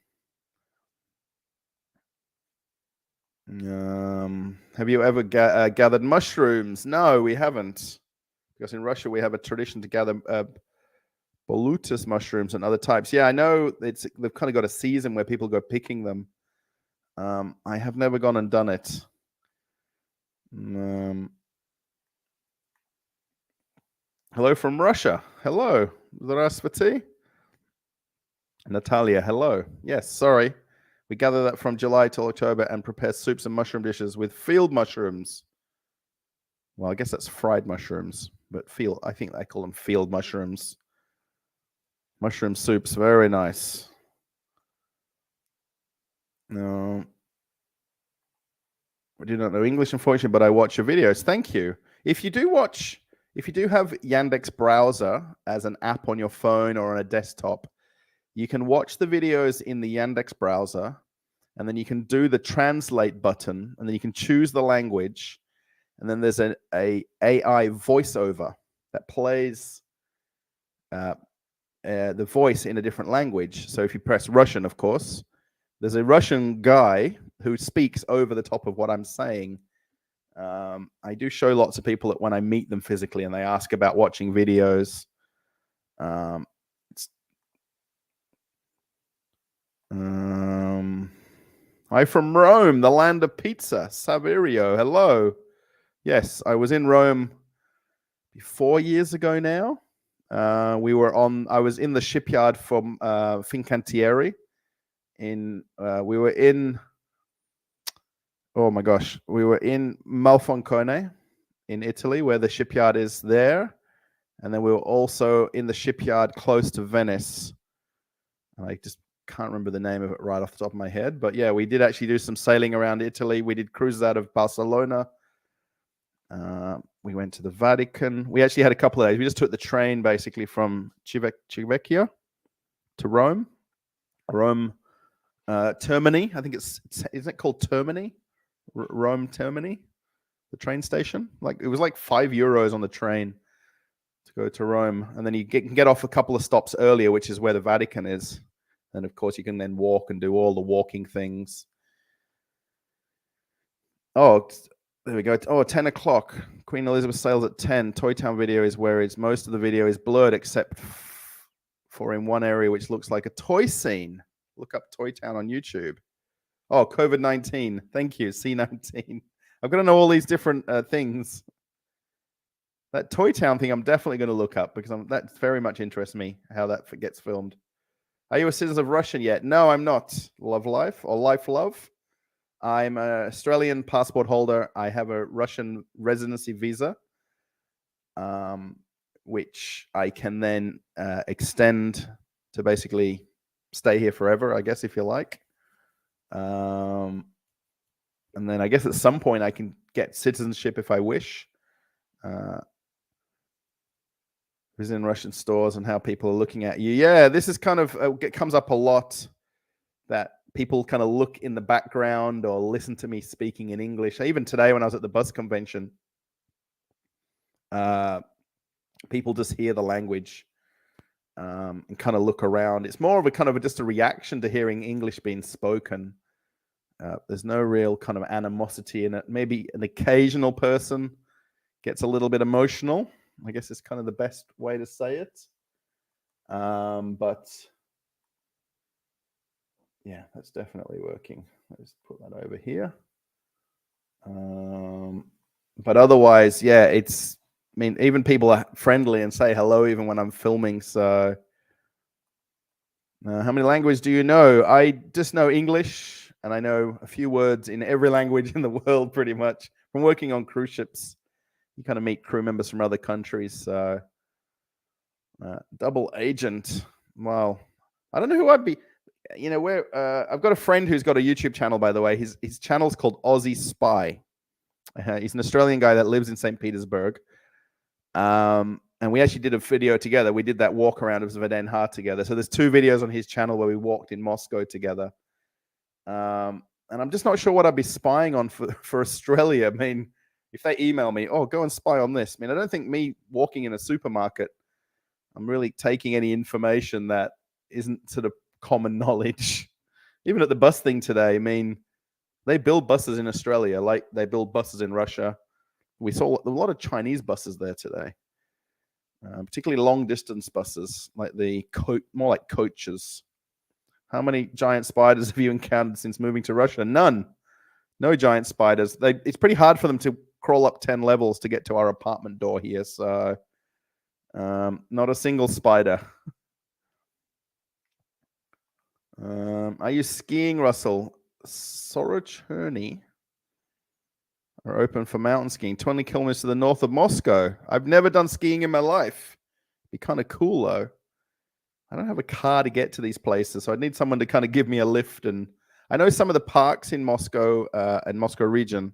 have you ever gathered mushrooms? No, we haven't, because in Russia we have a tradition to gather Bolutus mushrooms and other types. Yeah, I know they've kind of got a season where people go picking them. I have never gone and done it. Hello from Russia. Hello. Здравствуйте. Natalia, hello. Yes, sorry. We gather that from July till October and prepare soups and mushroom dishes with field mushrooms. Well, I guess that's fried mushrooms, but I think I call them field mushrooms. Mushroom soups, very nice. No, I do not know English, unfortunately, but I watch your videos. Thank you. If you do have Yandex Browser as an app on your phone or on a desktop, you can watch the videos in the Yandex Browser, and then you can do the translate button, and then you can choose the language, and then there's a AI voiceover that plays the voice in a different language. So if you press Russian, of course, there's a Russian guy who speaks over the top of what I'm saying. I do show lots of people that when I meet them physically and they ask about watching videos. Hi from Rome, the land of pizza. Saverio, hello. Yes, I was in Rome 4 years ago now. I was in the shipyard from Fincantieri. We were in Malfoncone in Italy, where the shipyard is there. And then we were also in the shipyard close to Venice. I just can't remember the name of it right off the top of my head. But yeah, we did actually do some sailing around Italy. We did cruises out of Barcelona. We went to the Vatican. We actually had a couple of days. We just took the train basically from Civitavecchia to Rome. Termini. I think isn't it called Termini? Rome Termini, the train station. It was like €5 on the train to go to Rome, and then you can get off a couple of stops earlier, which is where the Vatican is. And of course, you can then walk and do all the walking things. Oh, there we go. Oh, 10 o'clock. Queen Elizabeth sails at 10. Toy Town video is where most of the video is blurred, except for in one area which looks like a toy scene. Look up Toy Town on YouTube. Oh, COVID-19. Thank you. C19. I've got to know all these different things. That Toy Town thing, I'm definitely going to look up because that very much interests me, how that gets filmed. Are you a citizen of Russia yet? No, I'm not. Love life or life love. I'm an Australian passport holder. I have a Russian residency visa, which I can then extend to basically stay here forever, I guess, if you like. And then I guess at some point I can get citizenship if I wish. Visiting Russian stores and how people are looking at you. Yeah, this is kind of, it comes up a lot that people kind of look in the background or listen to me speaking in English. Even today when I was at the bus convention, people just hear the language and kind of look around. It's more of a kind of just a reaction to hearing English being spoken. There's no real kind of animosity in it. Maybe an occasional person gets a little bit emotional. I guess it's kind of the best way to say it. But yeah, that's definitely working. Let's put that over here. But otherwise, yeah, even people are friendly and say hello even when I'm filming. So how many languages do you know? I just know English, and I know a few words in every language in the world pretty much. From working on cruise ships, you kind of meet crew members from other countries. So double agent. Well, I don't know who I'd be. I've got a friend who's got a YouTube channel, by the way. His channel's called Aussie Spy. He's an Australian guy that lives in St. Petersburg. And we actually did a video together. We did that walk around of Zvedenha together. So there's 2 videos on his channel where we walked in Moscow together. And I'm just not sure what I'd be spying on for Australia. I mean, if they email me, oh, go and spy on this. I mean, I don't think me walking in a supermarket, I'm really taking any information that isn't sort of common knowledge. Even at the bus thing today, I mean, they build buses in Australia like they build buses in Russia. We saw a lot of Chinese buses there today, particularly long distance buses, like more like coaches. How many giant spiders have you encountered since moving to Russia? None. No giant spiders. It's pretty hard for them to crawl up 10 levels to get to our apartment door here. So Not a single spider. Are you skiing, Russell? Sorochny are open for mountain skiing, 20 kilometers to the north of Moscow. I've never done skiing in my life. Be kind of cool, though. I don't have a car to get to these places, so I need someone to kind of give me a lift. And I know some of the parks in Moscow and Moscow region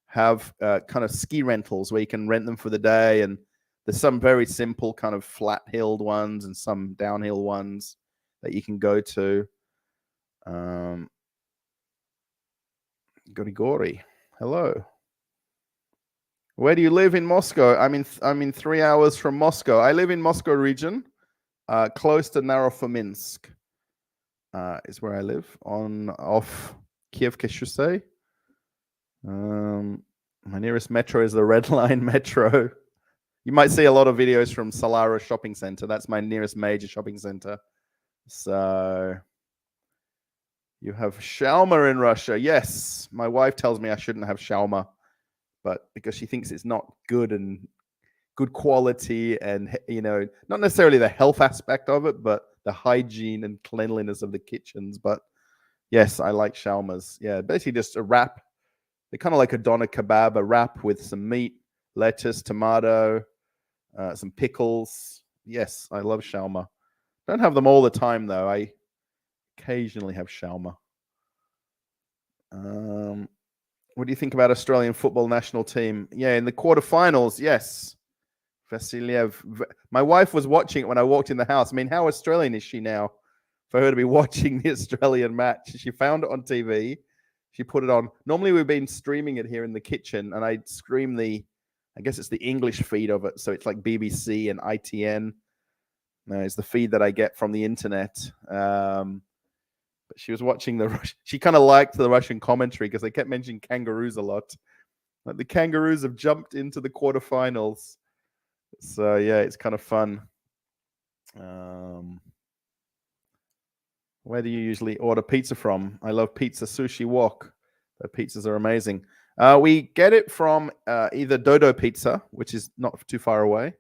have kind of ski rentals where you can rent them for the day. And there's some very simple kind of flat-hilled ones and some downhill ones that you can go to. Grigori, hello. Where do you live in Moscow? I'm in 3 hours from Moscow. I live in Moscow region, close to Narofominsk. Is where I live off Kievke Chaussee. My nearest metro is the Red Line metro. You might see a lot of videos from Solara Shopping Center. That's my nearest major shopping center. So you have shawarma in Russia. Yes, my wife tells me I shouldn't have shawarma, but because she thinks it's not good and good quality and, not necessarily the health aspect of it, but the hygiene and cleanliness of the kitchens. But yes, I like shawarmas. Yeah, basically just a wrap. They're kind of like a doner kebab, a wrap with some meat, lettuce, tomato, some pickles. Yes, I love shawarma. Don't have them all the time, though. I occasionally have shawarma. What do you think about Australian football national team? Yeah, in the quarterfinals, yes. Vasiliev. My wife was watching it when I walked in the house. I mean, how Australian is she now for her to be watching the Australian match? She found it on TV. She put it on. Normally, we've been streaming it here in the kitchen, and I stream I guess it's the English feed of it. So it's like BBC and ITN. No, it's the feed that I get from the internet. But she was watching she kind of liked the Russian commentary because they kept mentioning kangaroos a lot. Like the kangaroos have jumped into the quarterfinals. So yeah, it's kind of fun. Where do you usually order pizza from? I love Pizza Sushi Wok. The pizzas are amazing. We get it from either Dodo Pizza, which is not too far away.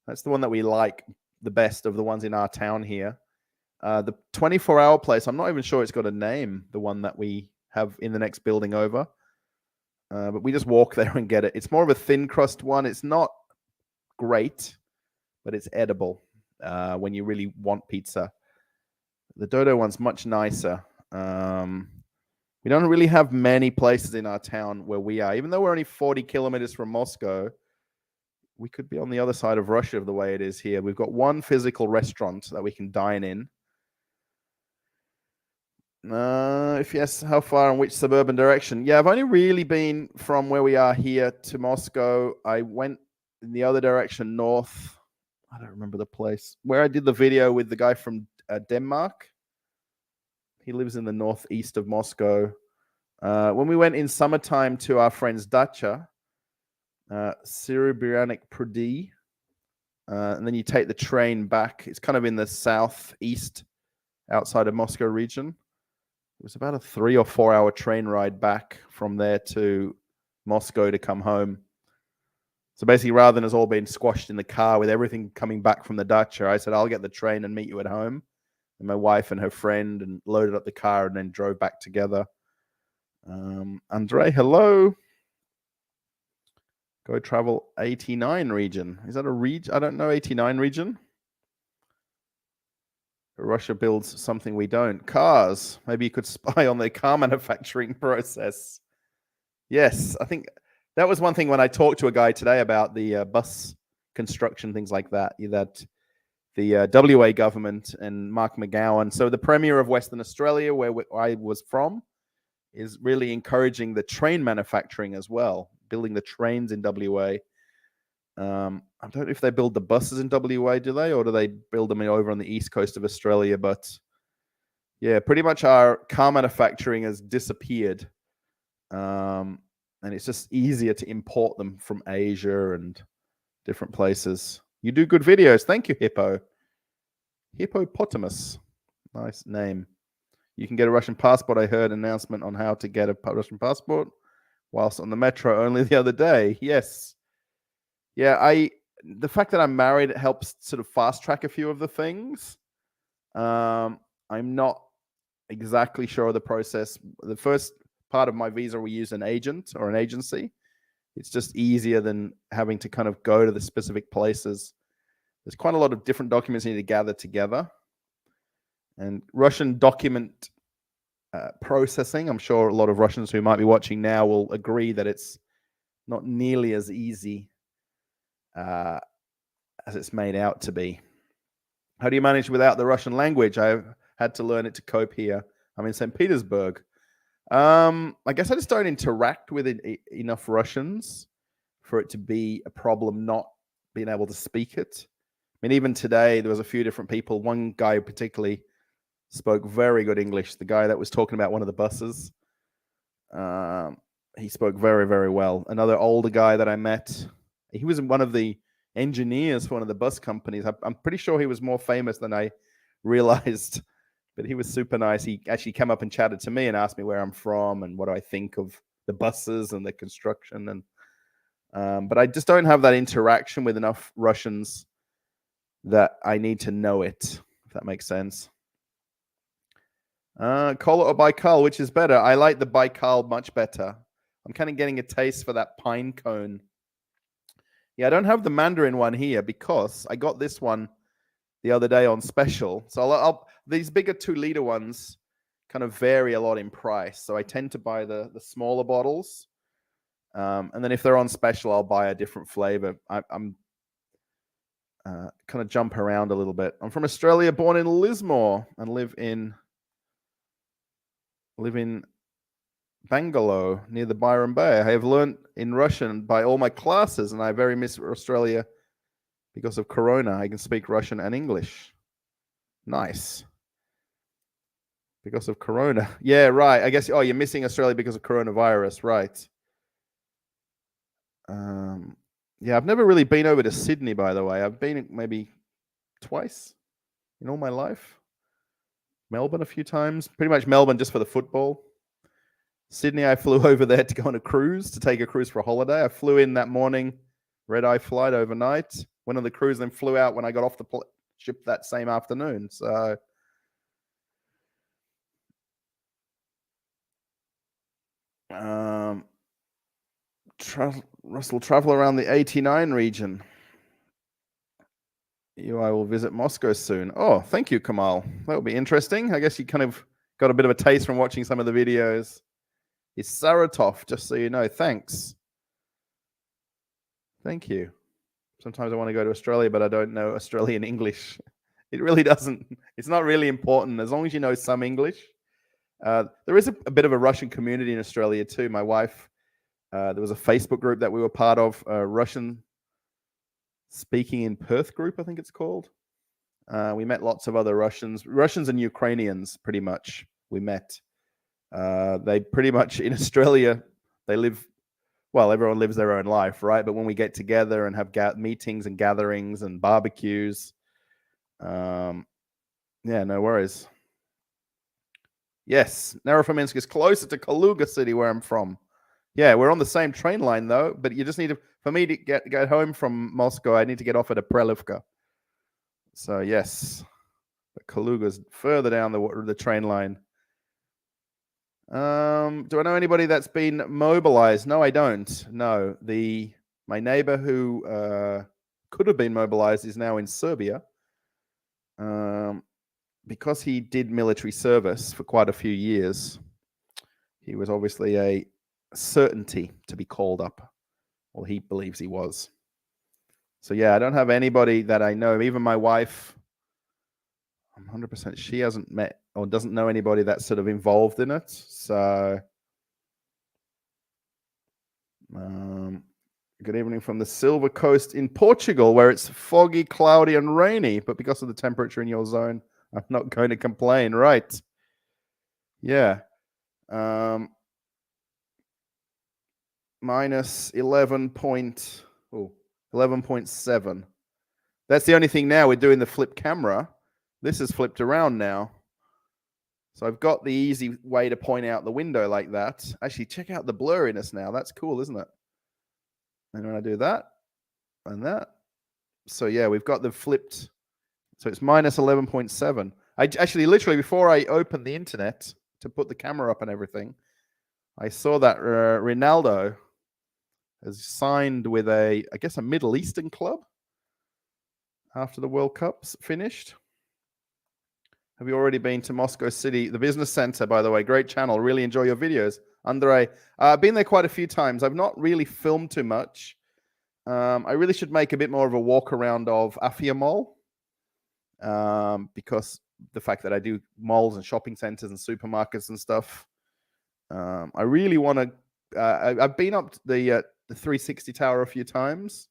That's the one that we like the best of the ones in our town here. The 24-hour place, I'm not even sure it's got a name, the one that we have in the next building over. But we just walk there and get it. It's more of a thin crust one. It's not great, but it's edible when you really want pizza. The Dodo one's much nicer. We don't really have many places in our town where we are. Even though we're only 40 kilometers from Moscow, we could be on the other side of Russia the way it is here. We've got one physical restaurant that we can dine in. If yes, how far and which suburban direction? Yeah, I've only really been from where we are here to Moscow. I went in the other direction, north. I don't remember the place. Where I did the video with the guy from Denmark. He lives in the northeast of Moscow. When we went in summertime to our friend's dacha, SberBank Prudi, and then you take the train back. It's kind of in the southeast outside of Moscow region. It was about a 3 or 4 hour train ride back from there to Moscow to come home. So basically, rather than us all being squashed in the car with everything coming back from the dacha, I said, I'll get the train and meet you at home. And my wife and her friend and loaded up the car and then drove back together. Andre, hello. Go travel 89 region. Is that a region? I don't know 89 region. Russia builds something we don't. Cars. Maybe you could spy on their car manufacturing process. Yes, I think that was one thing when I talked to a guy today about the bus construction, things like that. That the WA government and Mark McGowan, so the Premier of Western Australia, where I was from, is really encouraging the train manufacturing as well, building the trains in WA. I don't know if they build the buses in WA, do they? Or do they build them over on the east coast of Australia? But yeah, pretty much our car manufacturing has disappeared. And it's just easier to import them from Asia and different places. You do good videos. Thank you, Hippo. Hippopotamus. Nice name. You can get a Russian passport. I heard an announcement on how to get a Russian passport whilst on the metro only the other day. Yes. Yeah, I the fact that I'm married helps sort of fast track a few of the things. I'm not exactly sure of the process. The first part of my visa, we use an agent or an agency. It's just easier than having to kind of go to the specific places. There's quite a lot of different documents you need to gather together. And Russian document processing, I'm sure a lot of Russians who might be watching now will agree that it's not nearly as easy as it's made out to be. How do you manage without the Russian language? I've had to learn it to cope here. I'm in St. Petersburg. I guess I just don't interact with enough Russians for it to be a problem not being able to speak it. I mean, even today, there was a few different people. One guy particularly spoke very good English. The guy that was talking about one of the buses, he spoke very, very well. Another older guy that I met, he was one of the engineers for one of the bus companies. I'm pretty sure he was more famous than I realized, but he was super nice. He actually came up and chatted to me and asked me where I'm from and what do I think of the buses and the construction. And but I just don't have that interaction with enough Russians that I need to know it, if that makes sense. Kola or Baikal, which is better? I like the Baikal much better. I'm kind of getting a taste for that pine cone. Yeah, I don't have the Mandarin one here because I got this one the other day on special. So these bigger 2-liter ones kind of vary a lot in price. So I tend to buy the smaller bottles. And then if they're on special, I'll buy a different flavor. I'm kind of jump around a little bit. I'm from Australia, born in Lismore, and live in Bangalore near the Byron Bay. I have learned in Russian by all my classes, and I very miss Australia because of Corona. I can speak Russian and English. Nice. Because of Corona. Yeah, right. I guess, you're missing Australia because of coronavirus, right? Yeah, I've never really been over to Sydney, by the way. I've been maybe twice in all my life. Melbourne a few times. Pretty much Melbourne just for the football. Sydney, I flew over there to go on a cruise, to take a cruise for a holiday. I flew in that morning, red-eye flight overnight, went on the cruise, then flew out when I got off the ship that same afternoon. So Russell, travel around the 89 region. I will visit Moscow soon. Oh, thank you, Kamal. That will be interesting. I guess you kind of got a bit of a taste from watching some of the videos. It's Saratov, just so you know. Thanks. Thank you. Sometimes I want to go to Australia, but I don't know Australian English. It really doesn't. It's not really important as long as you know some English. There is a bit of a Russian community in Australia too. My wife, there was a Facebook group that we were part of, Russian Speaking in Perth group, I think it's called. We met lots of other Russians and Ukrainians, pretty much. We met. They pretty much in Australia, they live, well, everyone lives their own life, right? But when we get together and have meetings and gatherings and barbecues, yeah, no worries. Yes, Narofomensky is closer to Kaluga City, where I'm from. Yeah, we're on the same train line, though, but you just need to, for me to get home from Moscow, I need to get off at a Prelivka. So, yes, Kaluga's further down the train line. Do I know anybody that's been mobilized? No, I don't. No, my neighbor who could have been mobilized is now in Serbia. Because he did military service for quite a few years, he was obviously a certainty to be called up. Well, he believes he was. So yeah, I don't have anybody that I know. Even my wife, I'm 100% she hasn't met or doesn't know anybody that's sort of involved in it. So good evening from the Silver Coast in Portugal, where it's foggy, cloudy, and rainy. But because of the temperature in your zone, I'm not going to complain, right? Yeah. Minus 11.7. That's the only thing now. We're doing the flip camera. This is flipped around now. So I've got the easy way to point out the window like that. Actually, check out the blurriness now. That's cool, isn't it? And when I do that and that, So yeah, we've got the flipped. So it's minus 11.7. I actually literally before I opened the internet to put the camera up and everything, I saw that Ronaldo has signed with I guess a Middle Eastern club after the World Cup's finished. Have you already been to Moscow City, the business center, by the way? Great channel. Really enjoy your videos. Andre, I've been there quite a few times. I've not really filmed too much. I really should make a bit more of a walk around of Afia Mall because the fact that I do malls and shopping centers and supermarkets and stuff. I really want to. I've been up to the 360 tower a few times,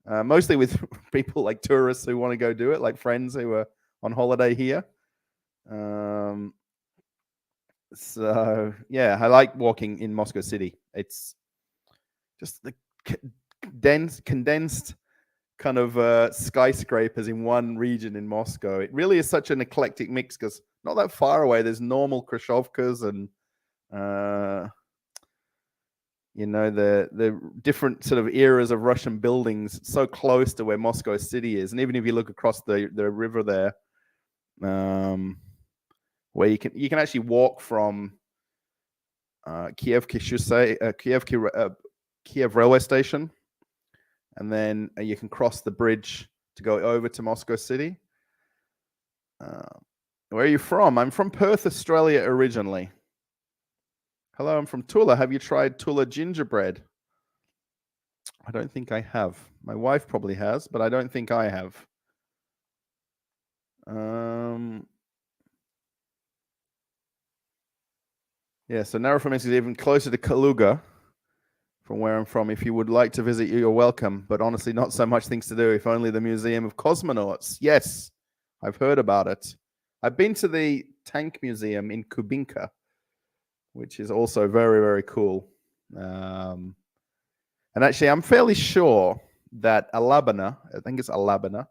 mostly with people like tourists who want to go do it, like friends who are on holiday here. So yeah, I like walking in Moscow City. It's just the condensed kind of skyscrapers in one region in Moscow. It really is such an eclectic mix because not that far away, there's normal Khrushchevkas and the different sort of eras of Russian buildings so close to where Moscow City is. And even if you look across the river there, where you can actually walk from Kiev railway station, and then you can cross the bridge to go over to Moscow City. Where are you from? I'm from Perth, Australia originally. Hello, I'm from Tula. Have you tried Tula gingerbread? I don't think I have. My wife probably has, but I don't think I have. Yeah, so Narrowfrom is even closer to Kaluga from where I'm from. If you would like to visit, you're welcome. But honestly, not so much things to do, if only the Museum of Cosmonauts. Yes, I've heard about it. I've been to the Tank Museum in Kubinka, which is also very, very cool. And actually, I'm fairly sure that Alabama, I think it's Alabama,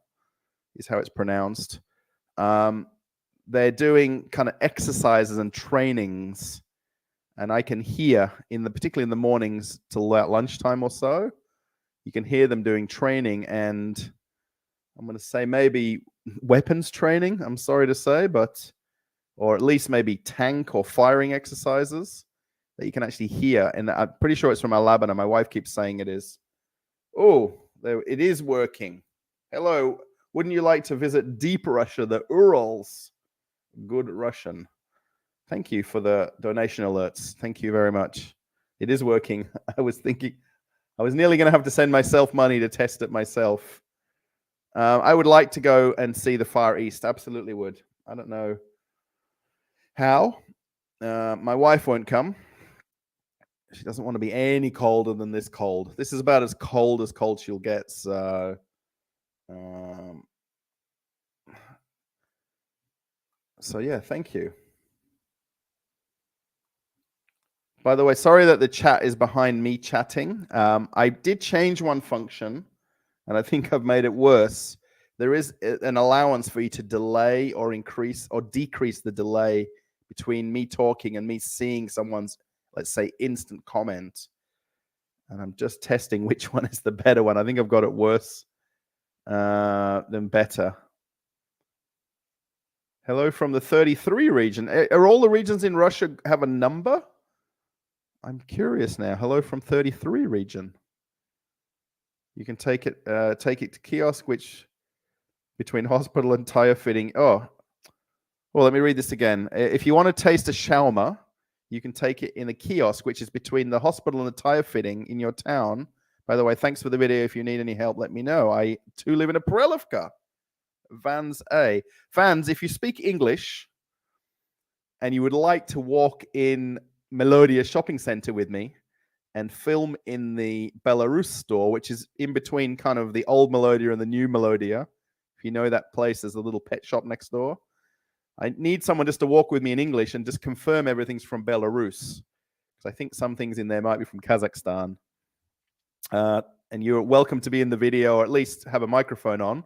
is how it's pronounced. They're doing kind of exercises and trainings, and I can hear particularly in the mornings till about lunchtime or so, you can hear them doing training, and I'm going to say maybe weapons training. I'm sorry to say, or at least maybe tank or firing exercises that you can actually hear. And I'm pretty sure it's from Alabama. My wife keeps saying it is. Oh, it is working. Hello. Wouldn't you like to visit deep Russia, the Urals? Good Russian. Thank you for the donation alerts. Thank you very much. It is working. I was nearly going to have to send myself money to test it myself. I would like to go and see the Far East. Absolutely would. I don't know how. My wife won't come. She doesn't want to be any colder than this cold. This is about as cold she'll get. So yeah, thank you. By the way, sorry that the chat is behind me chatting. I did change one function, and I think I've made it worse. There is an allowance for you to delay or increase or decrease the delay between me talking and me seeing someone's, let's say, instant comment. And I'm just testing which one is the better one. I think I've got it worse than better. Hello from the 33 region. Are all the regions in Russia have a number? I'm curious now. Hello from 33 region. You can take it to kiosk, which between hospital and tire fitting. Oh, well, let me read this again. If you want to taste a shawarma, you can take it in a kiosk, which is between the hospital and the tire fitting in your town. By the way, thanks for the video. If you need any help, let me know. I too live in a Prelivka. Vans A. Vans, if you speak English and you would like to walk in Melodia shopping center with me and film in the Belarus store, which is in between kind of the old Melodia and the new Melodia. If you know that place, there's a little pet shop next door. I need someone just to walk with me in English and just confirm everything's from Belarus, because I think some things in there might be from Kazakhstan. And you're welcome to be in the video, or at least have a microphone on.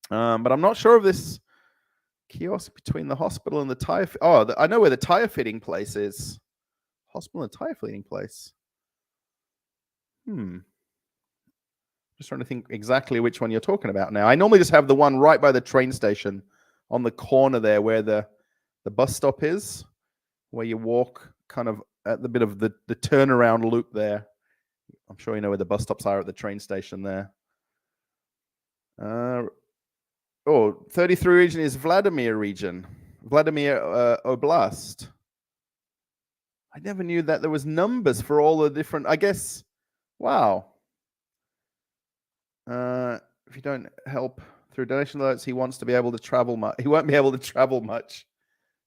But I'm not sure of this kiosk between the hospital and the tire. I know where the tire fitting place is. Hospital and tire fitting place. Just trying to think exactly which one you're talking about now. I normally just have the one right by the train station on the corner there where the bus stop is, where you walk kind of at the bit of the turnaround loop there. I'm sure you know where the bus stops are at the train station there. 33 region is Vladimir region. Vladimir Oblast. I never knew that there was numbers for all the different, I guess, wow. If you don't help through donation alerts, he wants to be able to travel much. He won't be able to travel much.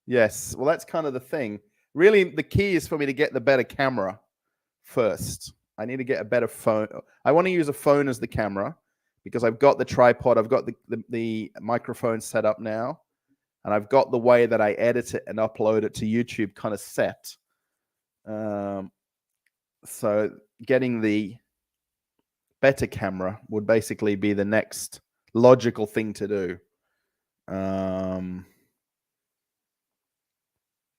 Yes, well, that's kind of the thing. Really, the key is for me to get the better camera first. I need to get a better phone. I want to use a phone as the camera because I've got the tripod. I've got the microphone set up now, and I've got the way that I edit it and upload it to YouTube kind of set. So getting the better camera would basically be the next logical thing to do.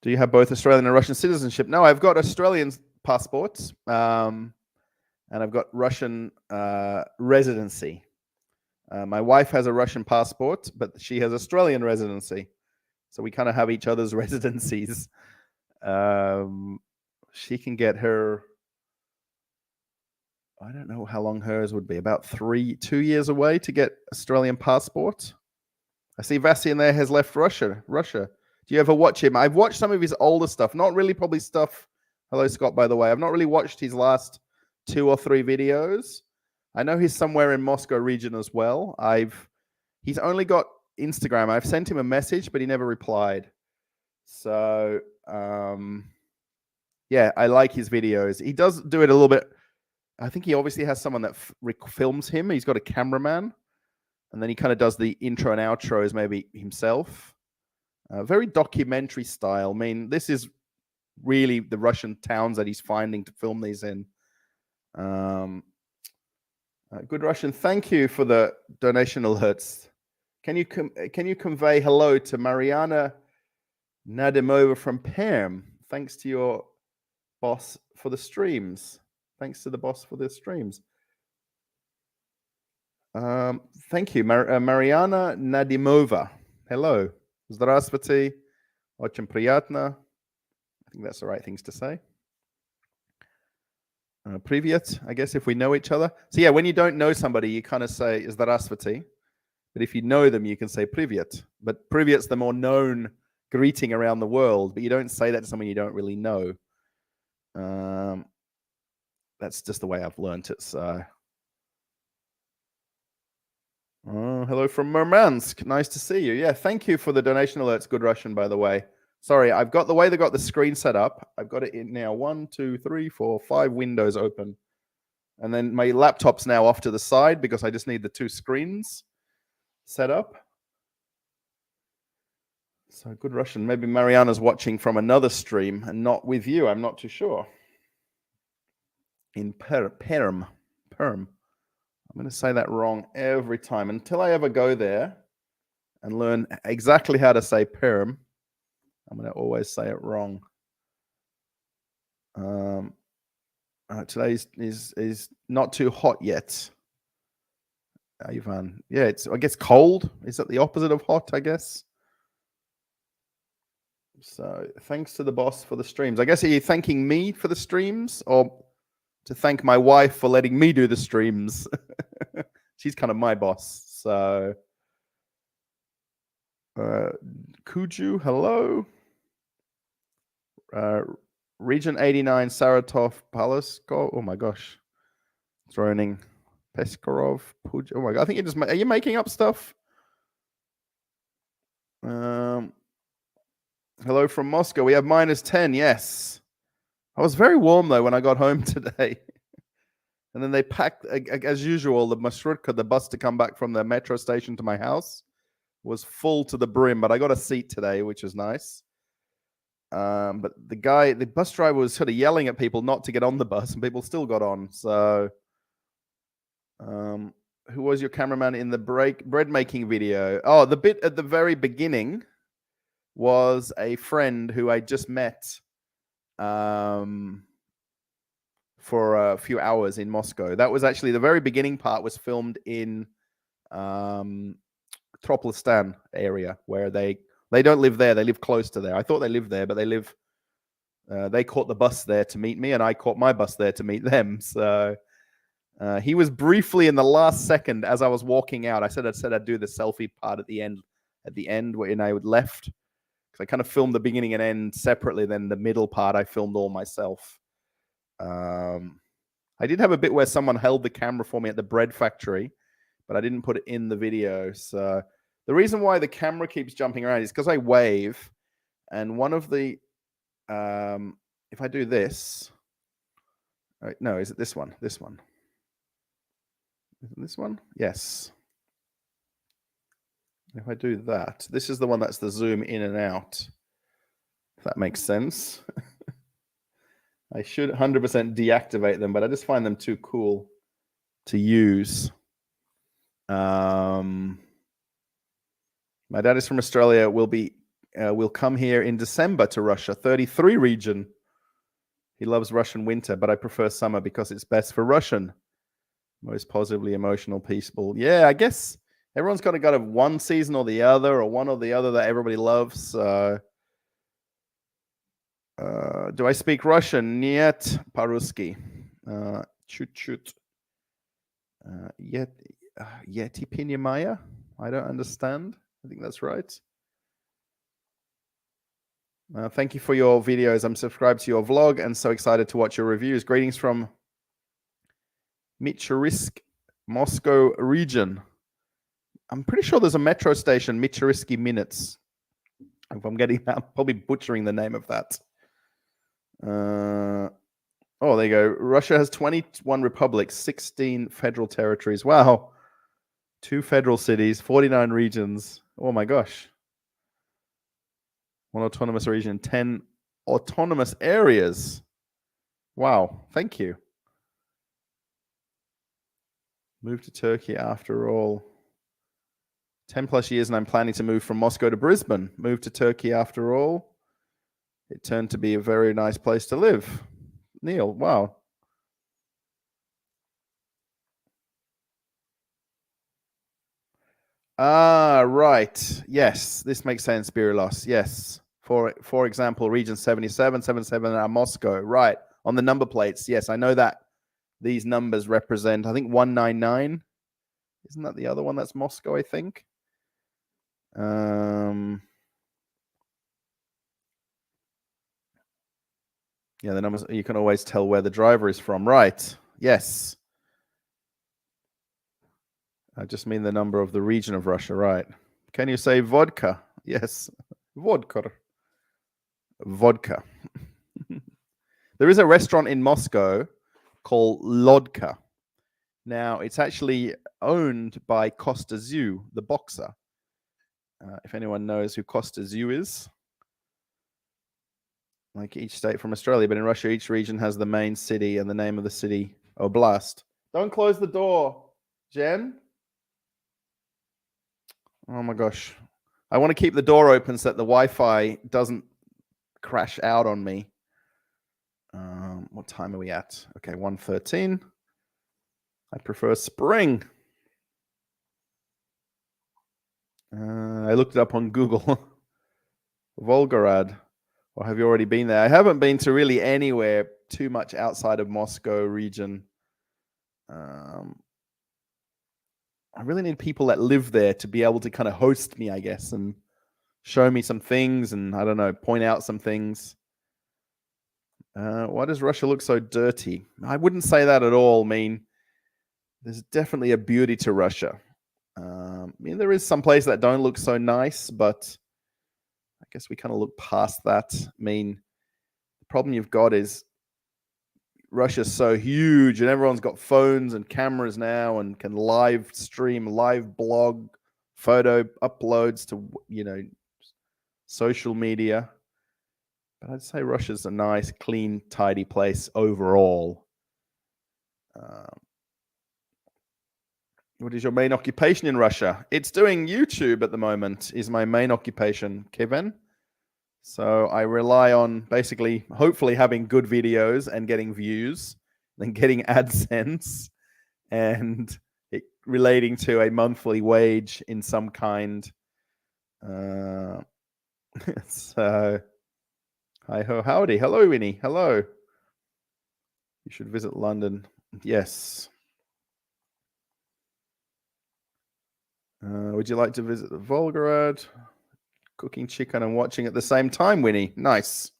Do you have both Australian and Russian citizenship? No, I've got Australian passports, and I've got Russian residency. My wife has a Russian passport, but she has Australian residency. So we kind of have each other's residencies. She can get her, I don't know how long hers would be, about 2 years away to get Australian passport. I see Vasian there has left Russia. Do you ever watch him? I've watched some of his older stuff, not really probably stuff. Hello, Scott, by the way. I've not really watched his last 2 or 3 videos. I know he's somewhere in Moscow region as well. He's only got Instagram. I've sent him a message, but he never replied. So, yeah, I like his videos. He does do it a little bit. I think he obviously has someone that films him. He's got a cameraman. And then he kind of does the intro and outros maybe himself. Very documentary style. I mean, this is really the Russian towns that he's finding to film these in. Good Russian, thank you for the donation alerts. Can you convey hello to Mariana Nadimova from Perm? Thanks to your boss for the streams. Thanks to the boss for the streams. Thank you, Mariana Nadimova. Hello. Здравствуйте. Очень приятно. I think that's the right things to say. Привет, I guess, if we know each other. So yeah, when you don't know somebody, you kind of say здравствуйте. But if you know them, you can say привет. But privyet's the more known greeting around the world, but you don't say that to someone you don't really know. That's just the way I've learned it. So, hello from Murmansk. Nice to see you. Yeah, thank you for the donation alerts, Good Russian, by the way. Sorry, I've got the way they got the screen set up. I've got it in now 1, 2, 3, 4, 5 windows open. And then my laptop's now off to the side because I just need the 2 screens set up. So Good Russian. Maybe Mariana's watching from another stream and not with you. I'm not too sure. In Perm. I'm going to say that wrong every time. Until I ever go there and learn exactly how to say Perm, I'm going to always say it wrong. Today is not too hot yet. Ivan. Yeah, it's, I guess, cold. Is that the opposite of hot, I guess? So thanks to the boss for the streams. I guess, are you thanking me for the streams or to thank my wife for letting me do the streams? She's kind of my boss. So Kuju, hello. Region 89, Saratov, Palasko. Oh my gosh. Droning. Peskarov. Puj. Oh my god. I think you're just, are you making up stuff? Hello from Moscow. We have -10. Yes. I was very warm though when I got home today. And then they packed, as usual, the marshrutka, the bus to come back from the metro station to my house, was full to the brim. But I got a seat today, which is nice. But the bus driver was sort of yelling at people not to get on the bus, and people still got on. So, who was your cameraman in the bread making video? Oh, the bit at the very beginning was a friend who I just met for a few hours in Moscow. That was actually the very beginning part was filmed in Troplestan area, where they don't live there. They live close to there. I thought they lived there, but they live. They caught the bus there to meet me, and I caught my bus there to meet them. So he was briefly in the last second as I was walking out. I said I'd do the selfie part at the end. At the end, when I would left, because I kind of filmed the beginning and end separately. Then the middle part, I filmed all myself. I did have a bit where someone held the camera for me at the bread factory, but I didn't put it in the video. So the reason why the camera keeps jumping around is because I wave, and one of the if I do this, no, is it this one? This one. Is it this one? Yes. If I do that, this is the one that's the zoom in and out. If that makes sense. I should 100% deactivate them, but I just find them too cool to use. My dad is from Australia. Will come here in December to Russia. 33 region. He loves Russian winter, but I prefer summer because it's best for Russian. Most positively emotional, peaceful. Yeah, I guess everyone's got to go to one season or the other, or one or the other that everybody loves. Do I speak Russian? Нет, по-русски. Чуть-чуть. Yeti понимаю? I don't understand. I think that's right. Thank you for your videos. I'm subscribed to your vlog and so excited to watch your reviews. Greetings from Michurisk, Moscow region. I'm pretty sure there's a metro station, Michurisky Minutes. If I'm getting that, I'm probably butchering the name of that. Oh, there you go. Russia has 21 republics, 16 federal territories. Wow. 2 federal cities, 49 regions. Oh my gosh. 1 autonomous region, 10 autonomous areas. Wow. Thank you. Moved to Turkey after all. 10 plus years and I'm planning to move from Moscow to Brisbane. Moved to Turkey after all. It turned to be a very nice place to live. Neil, wow. Right. Yes, this makes sense, Birilos. Yes. For example, region 77, 77 are Moscow. Right. On the number plates. Yes, I know that these numbers represent, I think, 199. Isn't that the other one? That's Moscow, I think. Yeah, the numbers, you can always tell where the driver is from. Right. Yes. I just mean the number of the region of Russia. Right. Can you say vodka? Yes. Vodka. Vodka. There is a restaurant in Moscow called Lodka. Now, it's actually owned by Costa Zhu, the boxer. If anyone knows who Costa Zhu is. Like each state from Australia, but in Russia, each region has the main city and the name of the city, oblast. Don't close the door, Jen. Oh my gosh. I want to keep the door open so that the Wi-Fi doesn't crash out on me. What time are we at? Okay, 1:13. I prefer spring. I looked it up on Google. Volgograd. Or have you already been there? I haven't been to really anywhere too much outside of Moscow region. I really need people that live there to be able to kind of host me, I guess, and show me some things and, I don't know, point out some things. Why does Russia look so dirty? I wouldn't say that at all. I mean, there's definitely a beauty to Russia. I mean, there is some places that don't look so nice, but I guess we kind of look past that. I mean, the problem you've got is Russia's so huge and everyone's got phones and cameras now and can live stream, live blog, photo uploads to, social media. But I'd say Russia's a nice, clean, tidy place overall. What is your main occupation in Russia? It's doing YouTube at the moment is my main occupation, Kevin. So I rely on basically, hopefully having good videos and getting views. then getting AdSense, and it relating to a monthly wage in some kind. So, hi ho howdy. Hello, Winnie. Hello. You should visit London. Yes. Would you like to visit the Volgograd? Cooking chicken and watching at the same time, Winnie. Nice.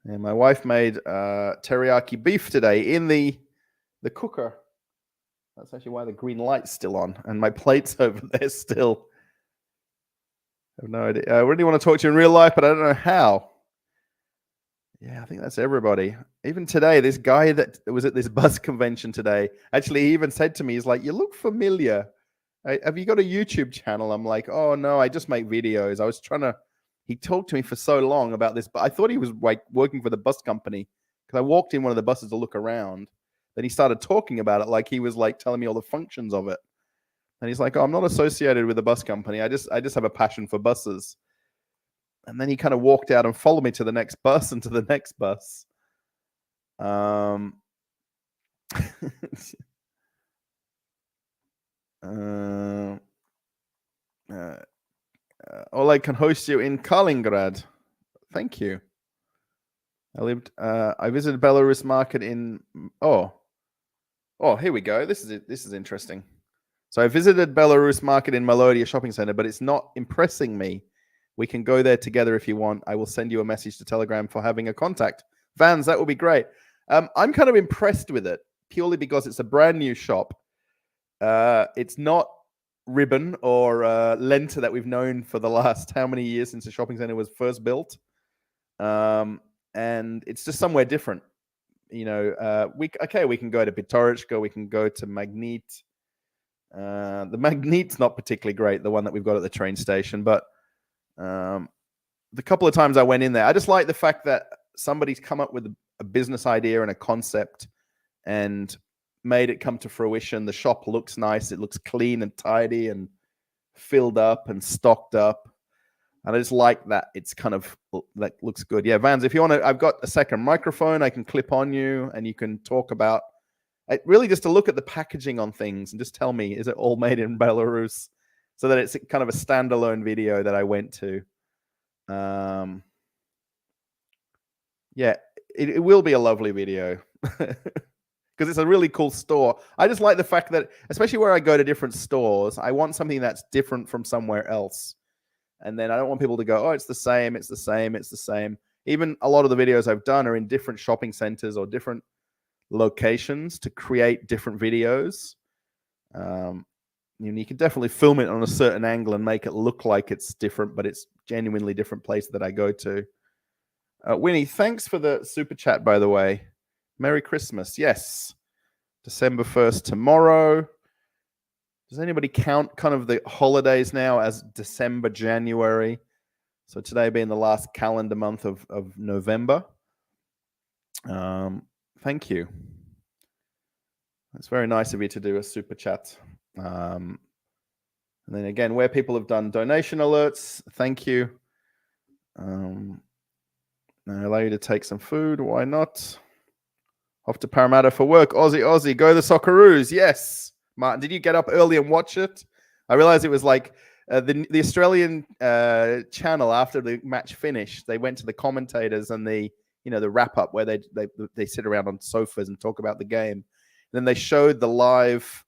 And my wife made teriyaki beef today in the cooker. That's actually why the green light's still on, and my plate's over there still. I have no idea. I really want to talk to you in real life, but I don't know how. Yeah, I think that's everybody. Even today, this guy that was at this bus convention today, actually, he even said to me, he's like, "You look familiar. Have you got a YouTube channel?" I'm like, "Oh, no, I just make videos." I was trying to, he talked to me for so long about this, but I thought he was like working for the bus company, because I walked in one of the buses to look around. Then he started talking about it like he was like telling me all the functions of it. And he's like, "Oh, I'm not associated with the bus company. I just have a passion for buses." And then he kind of walked out and followed me to the next bus and to the next bus. Oleg can host you in Kaliningrad. Thank you. I visited Belarus market in, oh, here we go. This is interesting. So I visited Belarus market in Melodia shopping center, but it's not impressing me. We can go there together if you want. I will send you a message to Telegram for having a contact. Vans, that would be great. I'm kind of impressed with it purely because it's a brand new shop. It's not Ribbon or Lenta that we've known for the last how many years since the shopping center was first built. And it's just somewhere different. You know, we can go to Bitorichka, we can go to Magnit. The Magnit's not particularly great, the one that we've got at the train station, but the couple of times I went in there, I just like the fact that somebody's come up with a business idea and a concept and made it come to fruition. The shop looks nice. It looks clean and tidy and filled up and stocked up. And I just like that. It's kind of, that looks good. Yeah, Vans, if you want to, I've got a second microphone I can clip on you and you can talk about really just to look at the packaging on things and just tell me, is it all made in Belarus? So that it's kind of a standalone video that I went to. Yeah, it will be a lovely video because it's a really cool store. I just like the fact that, especially where I go to different stores, I want something that's different from somewhere else. And then I don't want people to go, "Oh, it's the same, it's the same, it's the same." Even a lot of the videos I've done are in different shopping centers or different locations to create different videos. You can definitely film it on a certain angle and make it look like it's different, but it's genuinely different place that I go to. Winnie, thanks for the super chat, by the way. Merry Christmas. Yes. December 1st tomorrow. Does anybody count kind of the holidays now as December, January? So today being the last calendar month of November. Thank you. It's very nice of you to do a super chat. And then again, where people have done donation alerts, thank you. I allow you to take some food. Why not? Off to Parramatta for work. Aussie, go the Socceroos. Yes. Martin, did you get up early and watch it? I realized it was like the Australian channel after the match finished. They went to the commentators and the wrap up where they sit around on sofas and talk about the game. And then they showed the live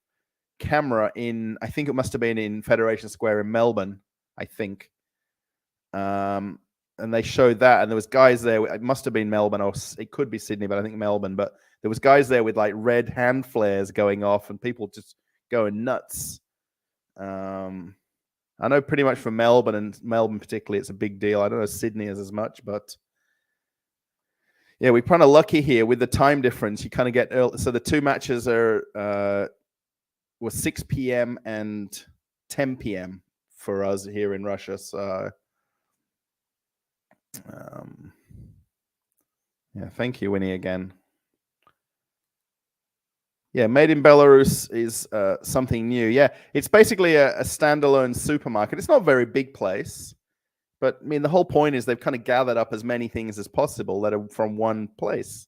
camera in, I think it must have been in Federation Square in Melbourne, I think. And they showed that, and there was guys there. It must have been Melbourne, or it could be Sydney, but I think Melbourne. But there was guys there with like red hand flares going off, and people just going nuts. I know pretty much for Melbourne, and Melbourne particularly, it's a big deal. I don't know if Sydney is as much, but yeah, we're kind of lucky here with the time difference. You kind of get early. So the two matches were 6 p.m. and 10 p.m. for us here in Russia. So yeah, thank you, Winnie, again. Yeah, Made in Belarus is something new. Yeah, it's basically a standalone supermarket. It's not a very big place, but I mean, the whole point is they've kind of gathered up as many things as possible that are from one place.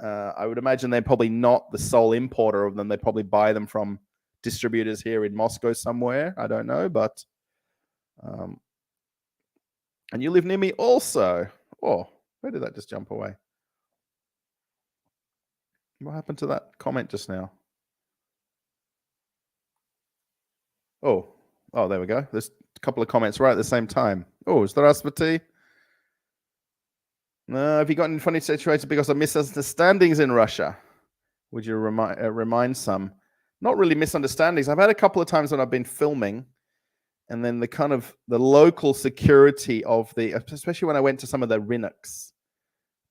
I would imagine they're probably not the sole importer of them. They probably buy them from distributors here in Moscow somewhere. I don't know, but and you live near me also. Oh, where did that just jump away? What happened to that comment just now? Oh, there we go. There's a couple of comments right at the same time. Oh, здравствуйте. Have you gotten in funny situations because of misunderstandings in Russia? Would you remind some? Not really misunderstandings. I've had a couple of times when I've been filming, and then the local security of especially when I went to some of the Rinaks,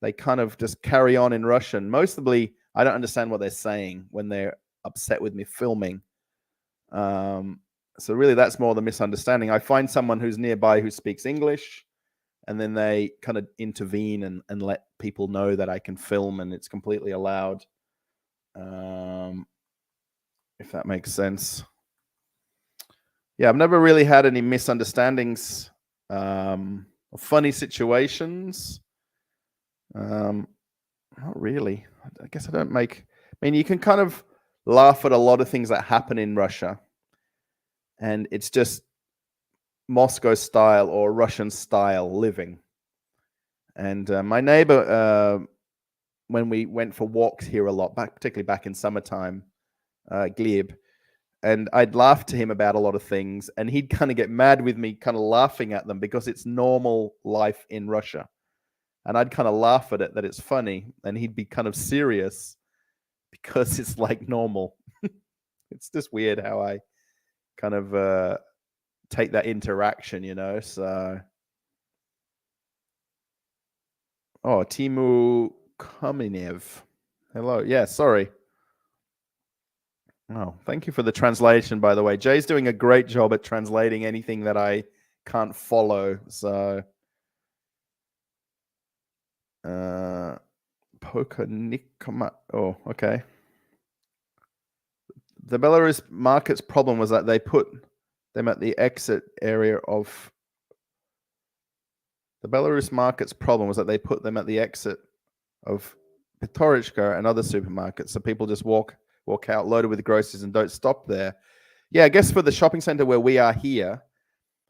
they kind of just carry on in Russian. Mostly, I don't understand what they're saying when they're upset with me filming. So really, that's more the misunderstanding. I find someone who's nearby who speaks English, and then they kind of intervene and let people know that I can film and it's completely allowed. If that makes sense. Yeah, I've never really had any misunderstandings or funny situations. Not really. I guess I don't make... I mean, you can kind of laugh at a lot of things that happen in Russia, and it's just Moscow style or Russian style living. And my neighbor, when we went for walks here a lot, particularly back in summertime, Gleb, and I'd laugh to him about a lot of things, and he'd kind of get mad with me, kind of laughing at them because it's normal life in Russia. And I'd kind of laugh at it, that it's funny, and he'd be kind of serious because it's like normal. It's just weird how I kind of take that interaction, you know. So, Timu Kamenev. Hello. Yeah, sorry. Oh, thank you for the translation, by the way. Jay's doing a great job at translating anything that I can't follow. So, Pokanikama. Oh, okay. The Belarus market's problem was that they put them at the exit area of... The Belarus market's problem was that they put them at the exit of Pitorichka and other supermarkets, so people just walk out loaded with groceries and don't stop there. Yeah, I guess for the shopping center where we are here,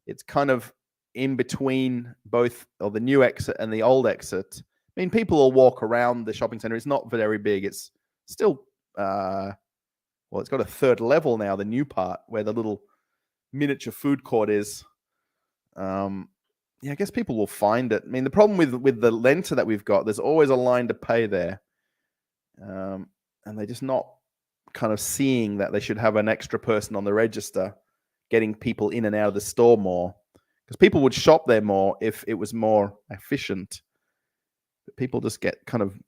it's kind of in between both, or the new exit and the old exit. I mean, people will walk around the shopping center. It's not very big. It's still, it's got a third level now, the new part, where the little miniature food court is. Yeah, I guess people will find it. I mean, the problem with the Lenta that we've got, there's always a line to pay there. And they're just not kind of seeing that they should have an extra person on the register getting people in and out of the store more. Because people would shop there more if it was more efficient. But people just get kind of